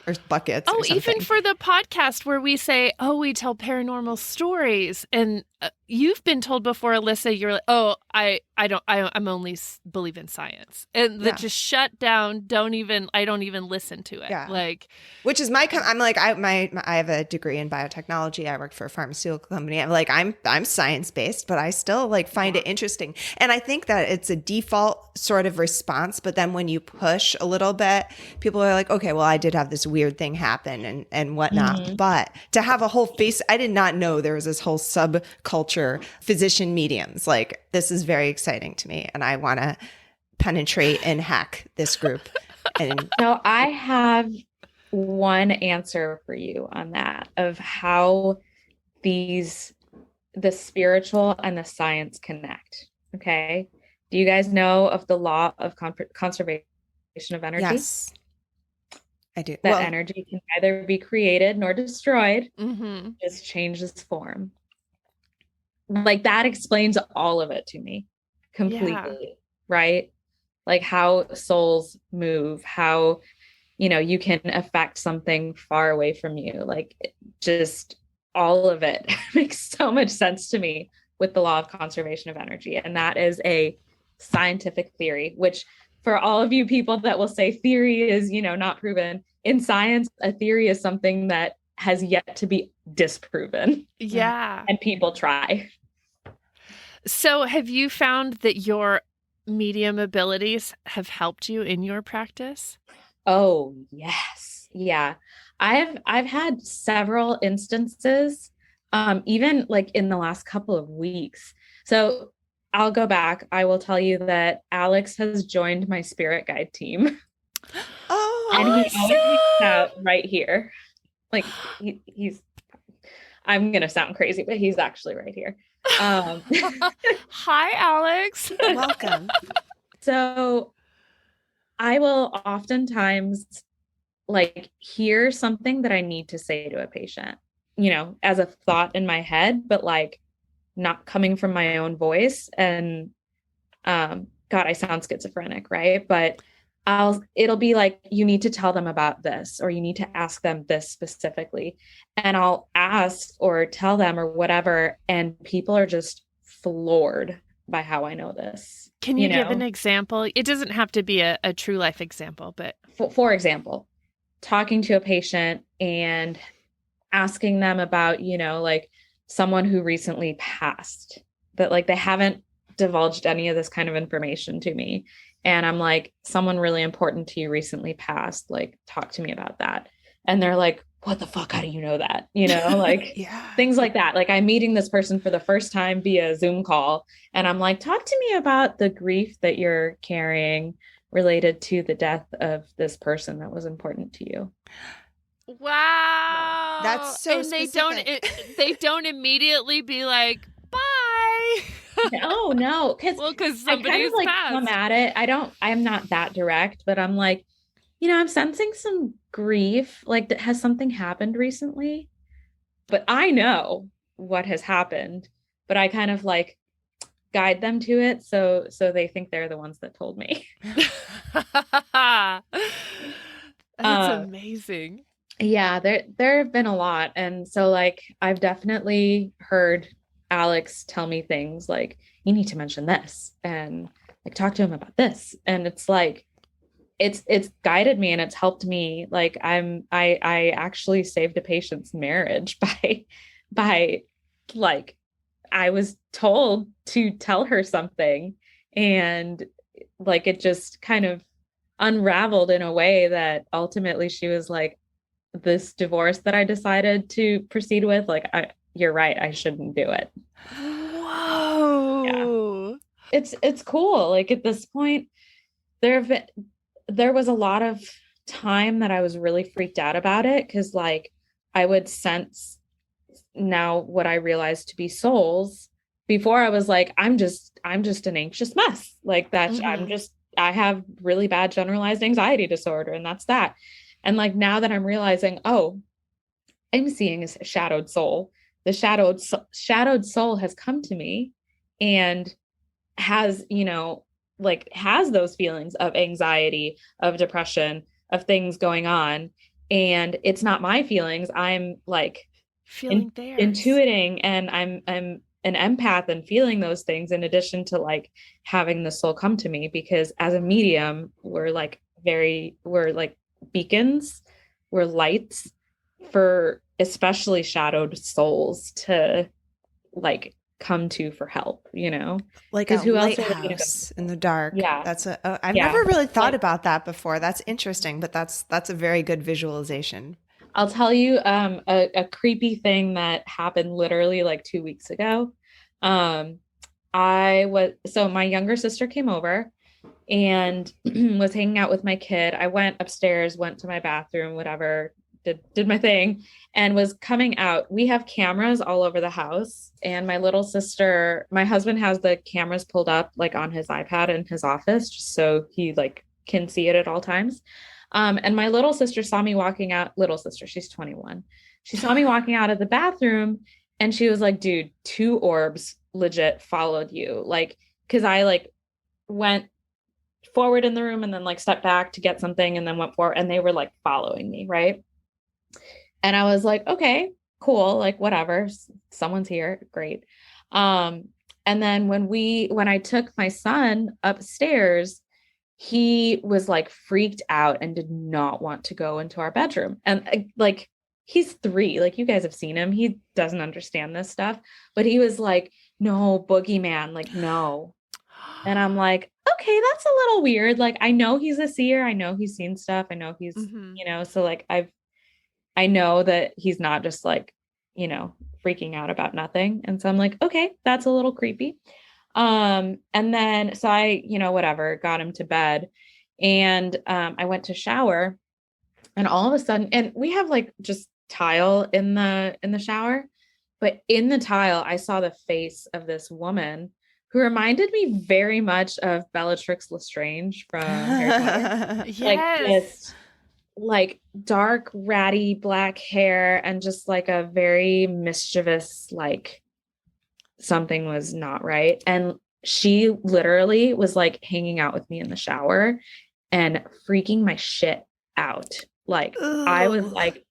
or buckets. Oh, or something. even for the podcast where we say, we tell paranormal stories. And you've been told before, Alyssa, you're like, I'm only believe in science. And that just shut down. I don't even listen to it. Yeah. Like, which is I'm like, I have a degree in biotechnology. I worked for a pharmaceutical company. I'm science-based, but I still find it interesting. And I think that it's a default sort of response. But then when you push a little bit, people are like, okay, well, I did have this weird thing happen and whatnot. Mm-hmm. But to have a whole I did not know there was this whole subculture, physician mediums. This is very exciting to me. And I want to penetrate and hack this group. And so I have one answer for you on that, of how the spiritual and the science connect. Okay. Do you guys know of the law of conservation? of energy. Yes, I do. That energy can neither be created nor destroyed, just changes form. Like that explains all of it to me completely, right? Like how souls move, how, you can affect something far away from you. Like just all of it makes so much sense to me with the law of conservation of energy. And that is a scientific theory, which for all of you people that will say theory is, not proven, in science, a theory is something that has yet to be disproven. Yeah. And people try. So have you found that your medium abilities have helped you in your practice? Oh, yes. Yeah. I've had several instances, even like in the last couple of weeks. So I'll go back. I will tell you that Alex has joined my spirit guide team. Oh, and he always hangs out right here. Like he's I'm gonna sound crazy, but he's actually right here. Hi, Alex. welcome. So I will oftentimes like hear something that I need to say to a patient, as a thought in my head, but like not coming from my own voice. And God, I sound schizophrenic, right? But it'll be like, you need to tell them about this, or you need to ask them this specifically. And I'll ask or tell them or whatever. And people are just floored by how I know this. Can you give an example? It doesn't have to be a true life example, but for example, talking to a patient and asking them about, like someone who recently passed, but like they haven't divulged any of this kind of information to me. And I'm like, someone really important to you recently passed, like, talk to me about that. And they're like, what the fuck? How do you know that? Like things like that. Like I'm meeting this person for the first time via Zoom call. And I'm like, talk to me about the grief that you're carrying related to the death of this person that was important to you. Wow. That's so and specific. they don't immediately be like, bye. No. Because I kind of like come at it. I'm not that direct, but I'm like, I'm sensing some grief. Like, has something happened recently? But I know what has happened, but I kind of like guide them to it. So they think they're the ones that told me. That's amazing. Yeah, there have been a lot. And so like, I've definitely heard Alex tell me things like, you need to mention this and like talk to him about this. And it's like, it's guided me and it's helped me. Like I actually saved a patient's marriage by like, I was told to tell her something and like, it just kind of unraveled in a way that ultimately she was like, this divorce that I decided to proceed with, like, you're right, I shouldn't do it. Whoa. Yeah. It's cool. Like at this point, there was a lot of time that I was really freaked out about it because like I would sense now what I realized to be souls. Before I was like, I'm just an anxious mess. Like that's I have really bad generalized anxiety disorder, and that's that. And like now that I'm realizing, oh, I'm seeing a shadowed soul. The shadowed soul has come to me and has, has those feelings of anxiety, of depression, of things going on. And it's not my feelings. I'm like feeling theirs. Intuiting, and I'm an empath and feeling those things in addition to like having the soul come to me, because as a medium, we're like beacons, we're lights for especially shadowed souls to like come to for help, like a lighthouse in the dark. Yeah, I've never really thought about that before. That's interesting, but that's a very good visualization. I'll tell you a creepy thing that happened literally like 2 weeks ago. So my younger sister came over and was hanging out with my kid. I went upstairs, went to my bathroom, whatever, did my thing, and was coming out. We have cameras all over the house. And my little sister, my husband has the cameras pulled up like on his iPad in his office, just so he like can see it at all times. And my little sister saw me walking out, little sister, she's 21. She saw me walking out of the bathroom and she was like, dude, 2 orbs legit followed you. Like, cause I like went forward in the room and then like stepped back to get something and then went forward and they were like following me. Right. And I was like, okay, cool. Like whatever, someone's here. Great. And then when I took my son upstairs, he was like freaked out and did not want to go into our bedroom. And like, he's 3, like you guys have seen him. He doesn't understand this stuff, but he was like, no, boogeyman, like, no. And I'm like, okay, that's a little weird. Like, I know he's a seer. I know he's seen stuff. I know he's, so like, I know that he's not just like, freaking out about nothing. And so I'm like, okay, that's a little creepy. And then, so I, whatever, got him to bed and, I went to shower and all of a sudden, and we have like just tile in the shower, but in the tile, I saw the face of this woman who reminded me very much of Bellatrix Lestrange from Harry Potter. Yes. Like just like dark, ratty black hair and just like a very mischievous, like something was not right. And she literally was like hanging out with me in the shower and freaking my shit out. Like I was like,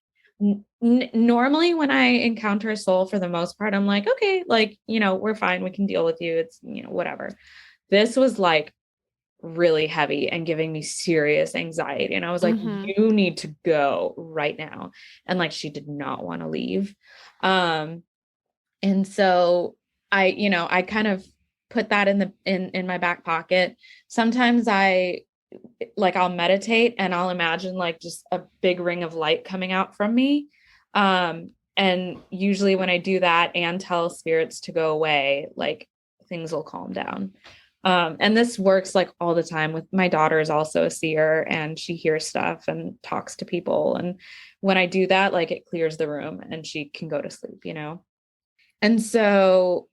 normally when I encounter a soul, for the most part, I'm like, okay, like, we're fine. We can deal with you. It's, whatever. This was like really heavy and giving me serious anxiety. And I was like, you need to go right now. And like, she did not want to leave. And so I kind of put that in my back pocket. Sometimes I'll meditate and I'll imagine like just a big ring of light coming out from me. And usually when I do that and tell spirits to go away, like things will calm down. And this works like all the time with my daughter is also a seer and she hears stuff and talks to people. And when I do that, like it clears the room and she can go to sleep, And so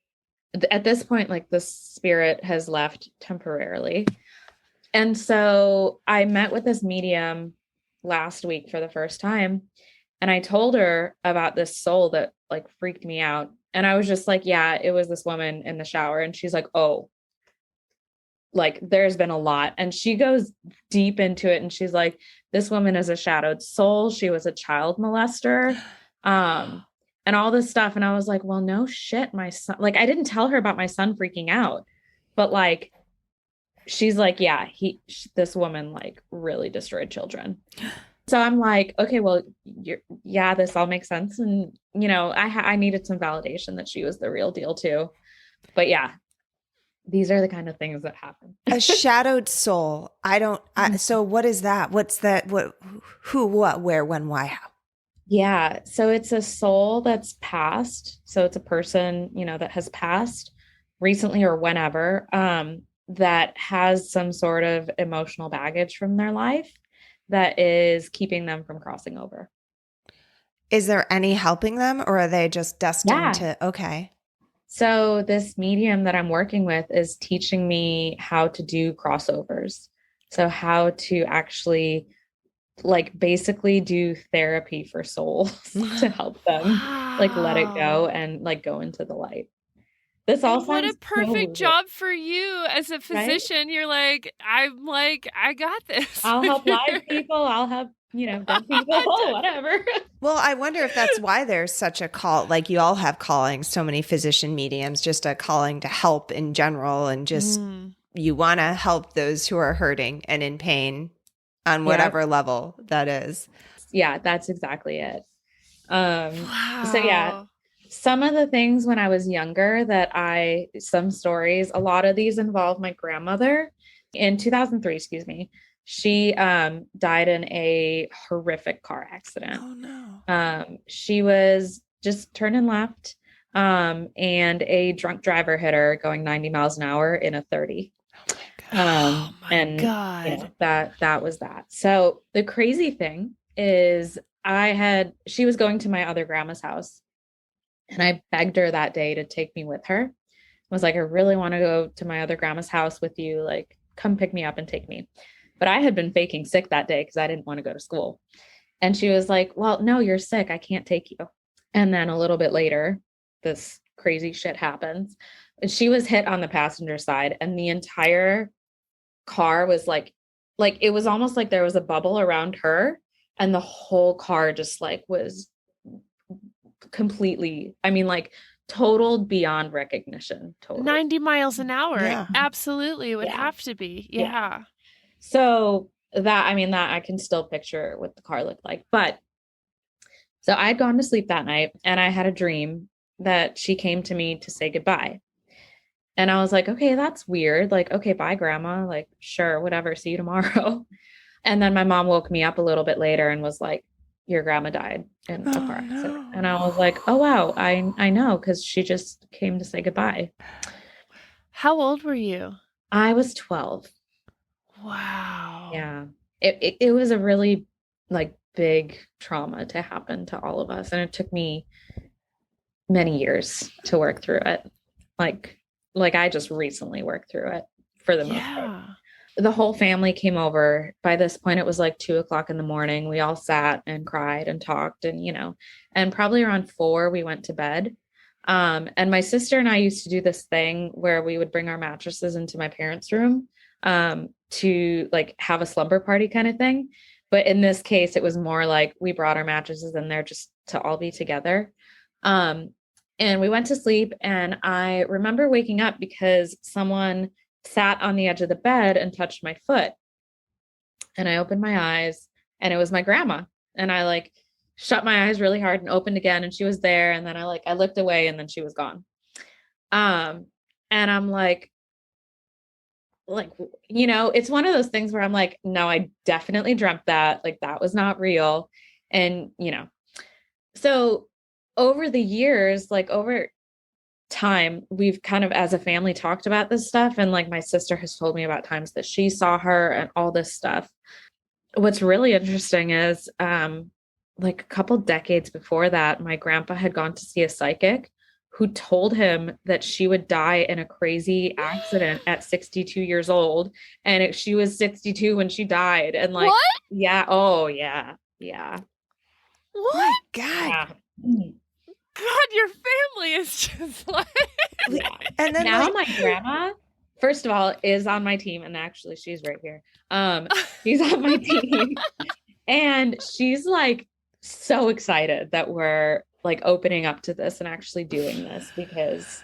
at this point, like the spirit has left temporarily. And so I met with this medium last week for the first time. And I told her about this soul that like freaked me out. And I was just like, yeah, it was this woman in the shower. And she's like, oh, like there's been a lot. And she goes deep into it. And she's like, this woman is a shadowed soul. She was a child molester. And all this stuff. And I was like, well, no shit, my son, like, I didn't tell her about my son freaking out, but like, she's like, yeah, this woman like really destroyed children. So I'm like, okay, well, this all makes sense. And, I needed some validation that she was the real deal too. But yeah, these are the kind of things that happen. A shadowed soul. So what is that? What's that? What, who, what, where, when, why, how? Yeah. So it's a soul that's passed. So it's a person, that has passed recently or whenever, that has some sort of emotional baggage from their life that is keeping them from crossing over. Is there any helping them or are they just destined to? Okay. So this medium that I'm working with is teaching me how to do crossovers. So how to actually like basically do therapy for souls to help them like let it go and like go into the light. This all what a perfect job for you as a physician. Right? You're like, I got this. I'll help live people. I'll help, dead people, whatever. Well, I wonder if that's why there's such a call. Like you all have callings, so many physician mediums, just a calling to help in general. And just you want to help those who are hurting and in pain on whatever level that is. Yeah, that's exactly it. Wow. So yeah, some of the things when I was younger some stories, a lot of these involve my grandmother. In 2003, excuse me, she died in a horrific car accident. Oh no. She was just turning left and a drunk driver hit her going 90 miles an hour in a 30. Oh my God. That was that. So the crazy thing is she was going to my other grandma's house and I begged her that day to take me with her. I was like, I really want to go to my other grandma's house with you. Like, come pick me up and take me. But I had been faking sick that day because I didn't want to go to school. And she was like, well, no, you're sick. I can't take you. And then a little bit later, this crazy shit happens. And she was hit on the passenger side, and the entire car was like it was almost like there was a bubble around her, and the whole car just like was completely, I mean, like totaled beyond recognition. Totally. 90 miles an hour. Yeah. Absolutely. It would Yeah. have to be. Yeah. Yeah. So that, I mean, that I can still picture what the car looked like. But so I'd gone to sleep that night, and I had a dream that she came to me to say goodbye. And I was like, okay, that's weird. Like, okay, bye, grandma. Like, sure, whatever. See you tomorrow. And then my mom woke me up a little bit later and was like, your grandma died in a car accident. no. And I was like, oh, wow, I know, because she just came to say goodbye. How old were you? I was 12. Wow. Yeah. It was a really like big trauma to happen to all of us. And it took me many years to work through it. Like I just recently worked through it for the most part. The whole family came over. By this point, it was like 2:00 in the morning. We all sat and cried and talked, and, you know, and probably around 4, we went to bed. And my sister and I used to do this thing where we would bring our mattresses into my parents' room, to like have a slumber party kind of thing. But in this case, it was more like we brought our mattresses in there just to all be together. And we went to sleep, and I remember waking up because someone sat on the edge of the bed and touched my foot. And I opened my eyes, and it was my grandma. And I like shut my eyes really hard and opened again, and she was there. And then I looked away, and then she was gone. And I'm like, you know, it's one of those things where I'm like, no, I definitely dreamt that. Like, that was not real. And, you know, so over the years, like over time, we've kind of as a family talked about this stuff. And like my sister has told me about times that she saw her and all this stuff. What's really interesting is like a couple decades before that, my grandpa had gone to see a psychic who told him that she would die in a crazy accident at 62 years old. And she was 62 when she died. And like, what? Yeah. Oh yeah. Yeah. What? My God. Yeah. God, your family is just like. Yeah. And then Now like, my grandma, first of all, is on my team, and actually she's right here. She's on my team, and she's like so excited that we're like opening up to this and actually doing this, because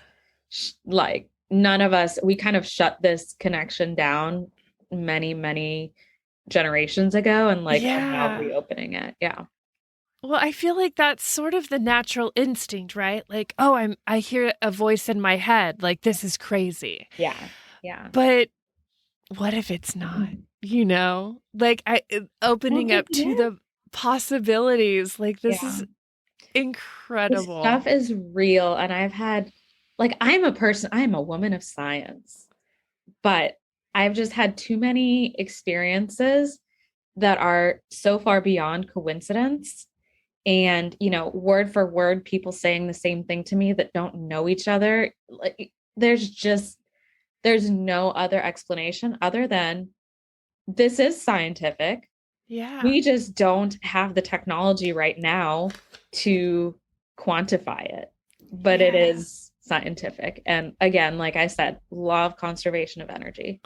like none of us, we kind of shut this connection down many generations ago, and like are now reopening it. Yeah. Well, I feel like that's sort of the natural instinct, right? Like, oh, I hear a voice in my head, like this is crazy. Yeah. Yeah. But what if it's not? You know, like opening up to the possibilities. Like this is incredible. This stuff is real, and I've had like I'm a woman of science, but I've just had too many experiences that are so far beyond coincidence. And, you know, word for word, people saying the same thing to me that don't know each other. Like, there's no other explanation other than this is scientific. Yeah. We just don't have the technology right now to quantify it, but it is scientific. And again, like I said, law of conservation of energy.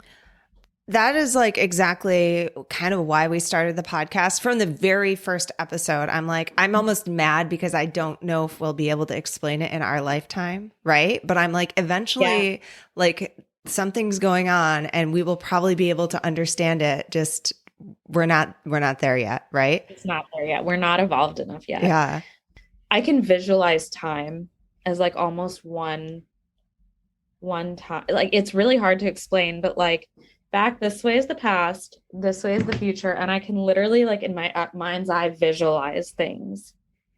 That is like exactly kind of why we started the podcast. From the very first episode, I'm like, I'm almost mad because I don't know if we'll be able to explain it in our lifetime, right? But I'm like, eventually, like something's going on and we will probably be able to understand it. Just we're not there yet, right? It's not there yet. We're not evolved enough yet. Yeah. I can visualize time as like almost one time. Like it's really hard to explain, but like back this way is the past, this way is the future. And I can literally like in my mind's eye visualize things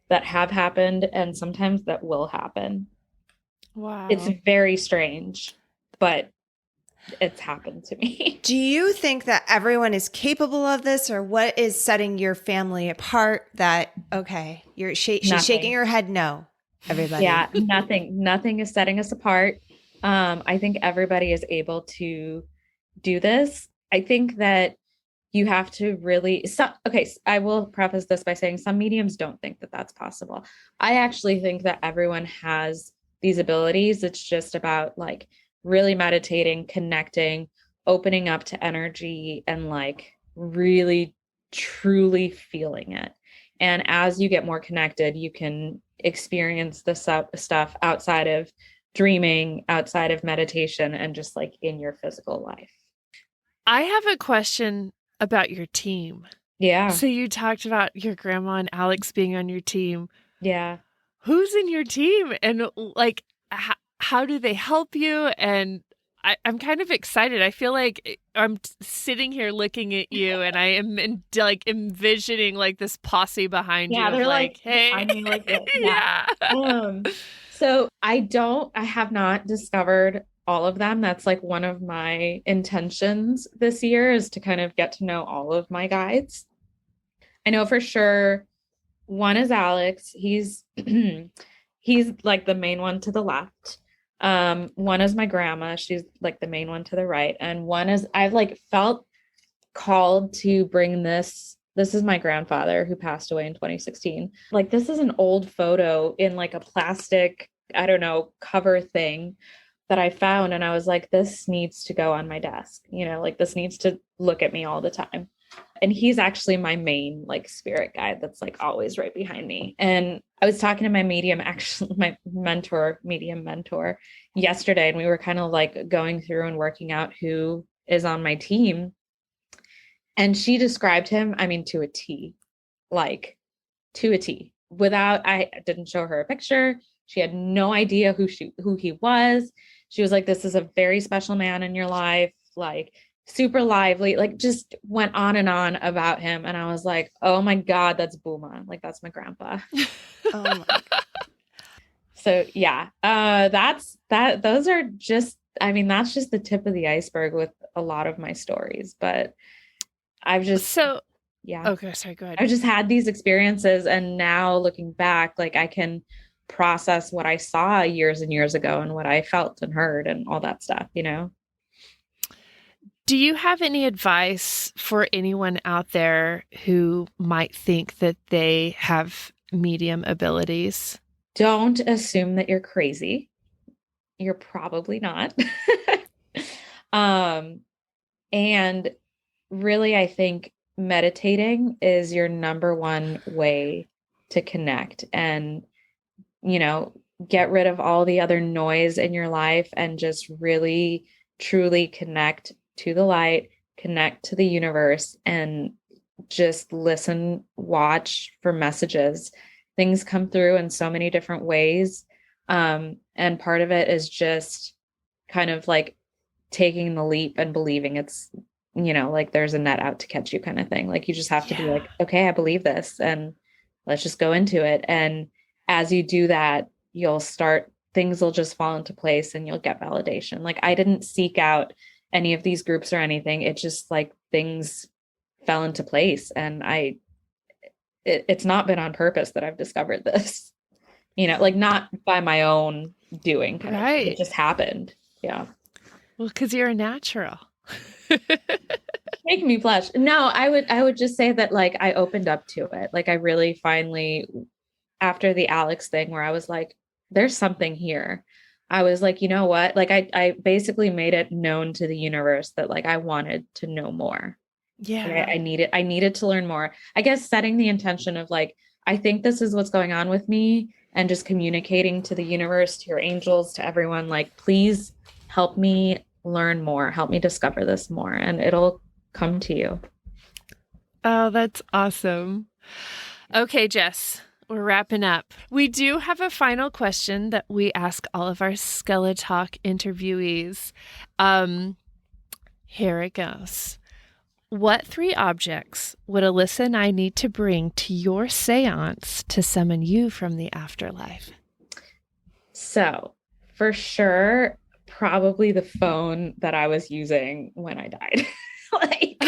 that have happened and sometimes that will happen. Wow. It's very strange, but it's happened to me. Do you think that everyone is capable of this, or what is setting your family apart that, okay, she's shaking her head no, everybody. Yeah, nothing is setting us apart. I think everybody is able to do this. I think that you have to really, okay, I will preface this by saying some mediums don't think that that's possible. I actually think that everyone has these abilities. It's just about like really meditating, connecting, opening up to energy, and like really truly feeling it. And as you get more connected, you can experience the stuff outside of dreaming, outside of meditation, and just like in your physical life. I have a question about your team. Yeah. So you talked about your grandma and Alex being on your team. Yeah. Who's in your team, and like how do they help you? And I'm kind of excited. I feel like I'm sitting here looking at you, and I am like envisioning like this posse behind you. Yeah, they're like, hey, I mean, like, yeah. So I have not discovered all of them. That's like one of my intentions this year, is to kind of get to know all of my guides. I know for sure one is Alex. He's he's like the main one to the left. One is my grandma. She's like the main one to the right. And one is, I've like felt called to bring this. This is my grandfather who passed away in 2016. Like, this is an old photo in like a plastic, I don't know, cover thing that I found. And I was like, this needs to go on my desk, you know, like this needs to look at me all the time. And he's actually my main like spirit guide that's like always right behind me. And I was talking to my medium, actually my medium mentor yesterday, and we were kind of like going through and working out who is on my team. And she described him, I mean, to a T, like to a T. I didn't show her a picture. She had no idea who he was. She was like, this is a very special man in your life, like super lively, like just went on and on about him. And I was like, oh my God, that's Booma. Like, that's my grandpa. Oh my God. So yeah, those are just, I mean, that's just the tip of the iceberg with a lot of my stories, but I've just, yeah. Okay, sorry, go ahead. I've just had these experiences, and now looking back, like I can process what I saw years and years ago and what I felt and heard and all that stuff, you know? Do you have any advice for anyone out there who might think that they have medium abilities? Don't assume that you're crazy. You're probably not. And really, I think meditating is your number one way to connect and, you know, get rid of all the other noise in your life and just really, truly connect to the light, connect to the universe, and just listen, watch for messages. Things come through in so many different ways. And part of it is just kind of like taking the leap and believing it's, you know, like there's a net out to catch you kind of thing. Like you just have to be like, okay, I believe this, and let's just go into it. And as you do that, things will just fall into place and you'll get validation. Like I didn't seek out any of these groups or anything. It just like things fell into place, and it's not been on purpose that I've discovered this, you know, like not by my own doing. Right. It just happened. Yeah. Well, because you're a natural. Make me blush. No, I would just say that like I opened up to it. Like I really finally, after the Alex thing where I was like, there's something here. I was like, you know what? Like I basically made it known to the universe that like I wanted to know more. Yeah. Like, I needed to learn more. I guess setting the intention of like, I think this is what's going on with me, and just communicating to the universe, to your angels, to everyone, like, please help me learn more, help me discover this more, and it'll come to you. Oh, that's awesome. Okay, Jess, we're wrapping up. We do have a final question that we ask all of our SkeleTalk interviewees. Here it goes. What 3 objects would Alyssa and I need to bring to your seance to summon you from the afterlife? So, for sure, probably the phone that I was using when I died. Like,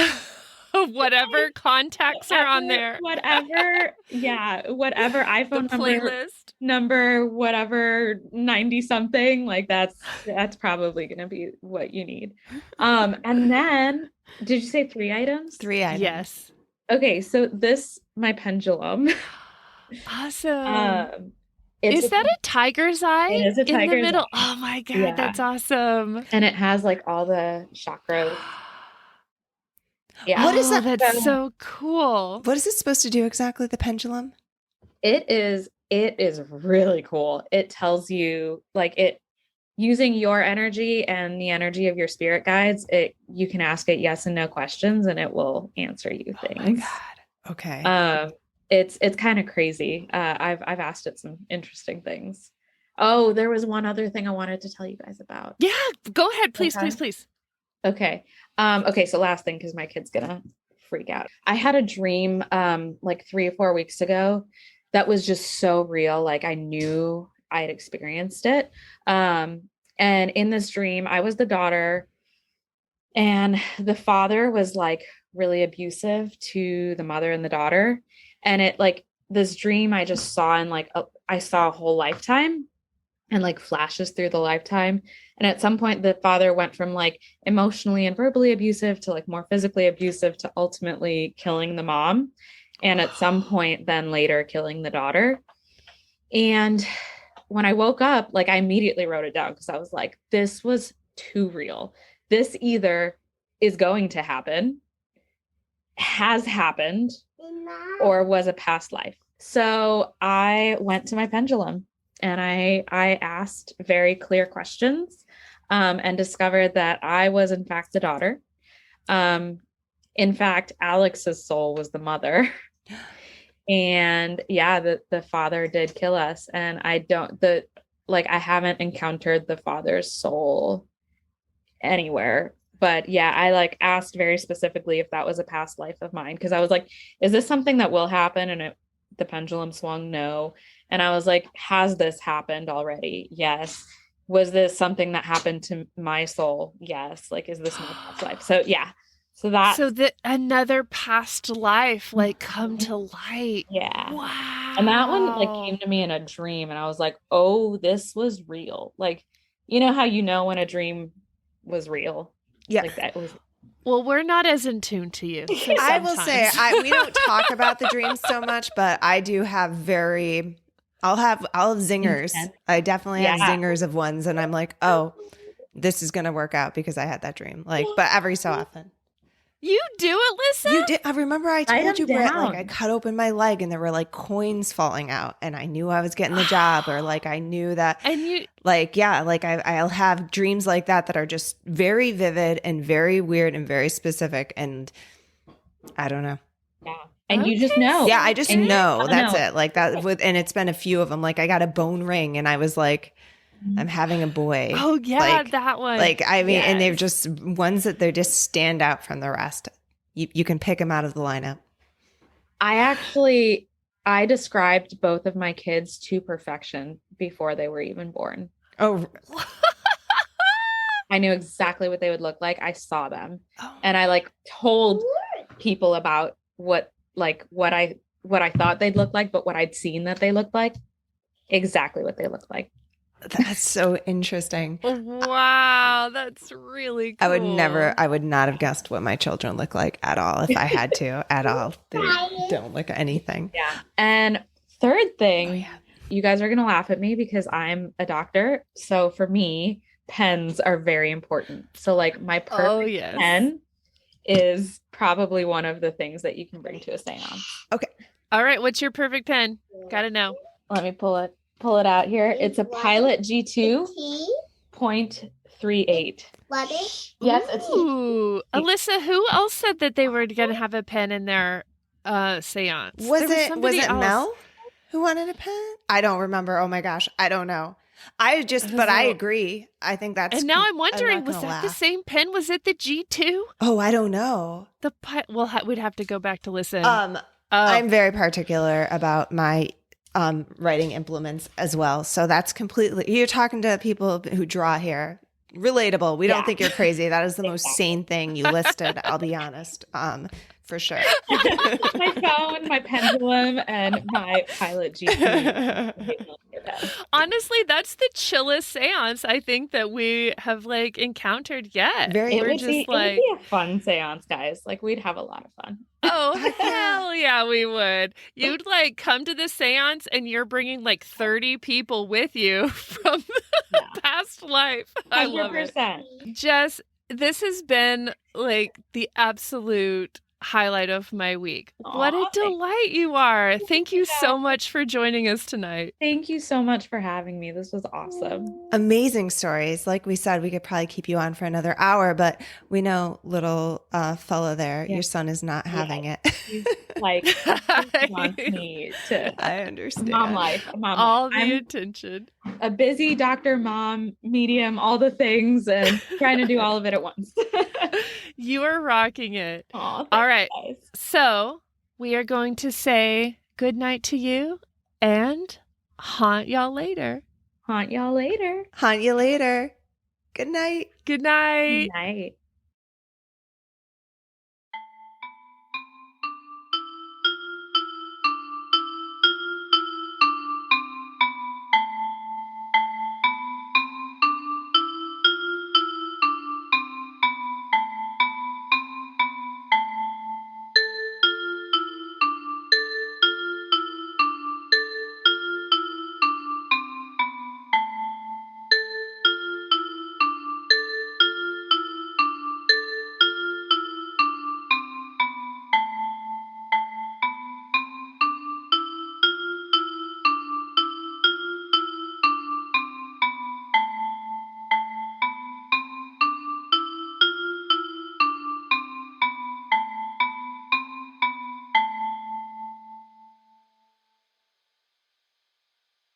whatever contacts are on there. Whatever iPhone The playlist. number, whatever 90 something, like that's probably going to be what you need. And then did you say 3 items? 3 items. Yes. Okay, so my pendulum. Awesome. Is that a tiger's eye? It is a tiger's in the middle? eye. Oh my God, Yeah. that's awesome. And it has like all the chakras. Yeah. What is that? That's so cool. What is it supposed to do exactly, the pendulum? It is really cool. It tells you using your energy and the energy of your spirit guides, you can ask it yes and no questions and it will answer you things. Oh my God. Okay. It's kind of crazy. I've asked it some interesting things. Oh, there was one other thing I wanted to tell you guys about. Yeah, go ahead, please, Okay. please. Okay. So last thing, because my kid's gonna freak out. I had a dream like 3 or 4 weeks ago that was just so real. Like I knew I had experienced it. And in this dream, I was the daughter and the father was like really abusive to the mother and the daughter. And it this dream I just saw in I saw a whole lifetime and like flashes through the lifetime. And at some point the father went from like emotionally and verbally abusive to like more physically abusive to ultimately killing the mom. And at some point then later killing the daughter. And when I woke up, like I immediately wrote it down because I was like, this was too real. This either is going to happen, has happened, or was a past life. So I went to my pendulum and I asked very clear questions and discovered that I was in fact the daughter. In fact, Alex's soul was the mother. And yeah, the father did kill us. And I haven't encountered the father's soul anywhere. But yeah, I asked very specifically if that was a past life of mine. Cause I was like, is this something that will happen? And the pendulum swung no. And I was like, has this happened already? Yes. Was this something that happened to my soul? Yes. Like, is this my past life? So yeah. So that another past life come to light. Yeah. Wow. And that one came to me in a dream and I was like, oh, this was real. Like, you know how you know when a dream was real? Yeah. Like that was. Well, we're not as in tune to you. So I will say sometimes. we don't talk about the dreams so much, but I do have I'll have zingers. I definitely have zingers of ones and I'm like, oh, this is going to work out because I had that dream. But every so often. You do it, Lisa? You did. I remember I told you, Brett, down. I cut open my leg and there were coins falling out and I knew I was getting the job or I knew that. And you I'll have dreams like that are just very vivid and very weird and very specific. And I don't know. Yeah. And you just know. Yeah, I just know. That's know. it. And it's been a few of them. I got a bone ring and I was like, I'm having a boy. Oh yeah, that one. And they're just ones that they just stand out from the rest. You can pick them out of the lineup. I described both of my kids to perfection before they were even born. Oh, I knew exactly what they would look like. I saw them, and I told people about what I thought they'd look like, but what I'd seen that they looked like, exactly what they looked like. that's so interesting. Wow, that's really cool. I would not have guessed what my children look like at all if I had to at all. They don't look anything. Yeah. And third thing, you guys are going to laugh at me because I'm a doctor. So for me, pens are very important. So my perfect pen is probably one of the things that you can bring to a seance. Okay. All right. What's your perfect pen? Gotta know. Let me pull it out here. It's a Pilot G2.38. Yes, it's Ooh, Alyssa, who else said that they were going to have a pen in their seance? Was it Mel who wanted a pen? I don't remember. Oh my gosh, I don't know. But I agree. I think that's. And now I'm wondering, was that the same pen? Was it the G2? Oh, I don't know. We'd have to go back to listen. I'm very particular about my writing implements as well. So that's completely. You're talking to people who draw here. relatable. We don't Yeah. think you're crazy. That is the most sane thing you listed. I'll be honest. For sure. My phone, my pendulum, and my Pilot GP. Honestly, that's the chillest seance I think that we have like encountered yet. Very- It We're would, just be, it like, would be a fun seance, guys. Like, we'd have a lot of fun. oh, Heck yeah. hell yeah, we would. You'd like come to the seance and you're bringing like 30 people with you from Yeah. past life. I love it. 100%. Jess, this has been like the absolute highlight of my week. What a Aw, thank delight you are. Thank you you. so much for joining us tonight. Thank you so much for having me. This was awesome. Amazing stories. Like we said, we could probably keep you on for another hour, but we know little fella there, Yeah. your son is not having it. He's like, he wants me to I understand. mom life. All the I'm attention. a busy doctor, mom, medium, all the things, and trying to do all of it at once. You are rocking it. Aw, thanks, All right. guys. So we are going to say good night to you and haunt y'all later. Haunt y'all later. Hunt you later. Good night. Good night. Good night.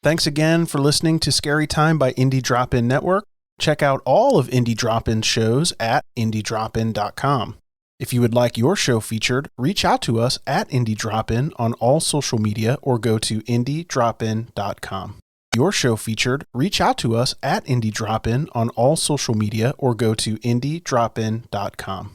Thanks again for listening to Scary Time by Indie Drop-In Network. Check out all of Indie Drop-In shows at indiedropin.com. If you would like your show featured, reach out to us at Indie Drop-In on all social media or go to indiedropin.com. Your show featured, reach out to us at Indie Drop-In on all social media or go to indiedropin.com.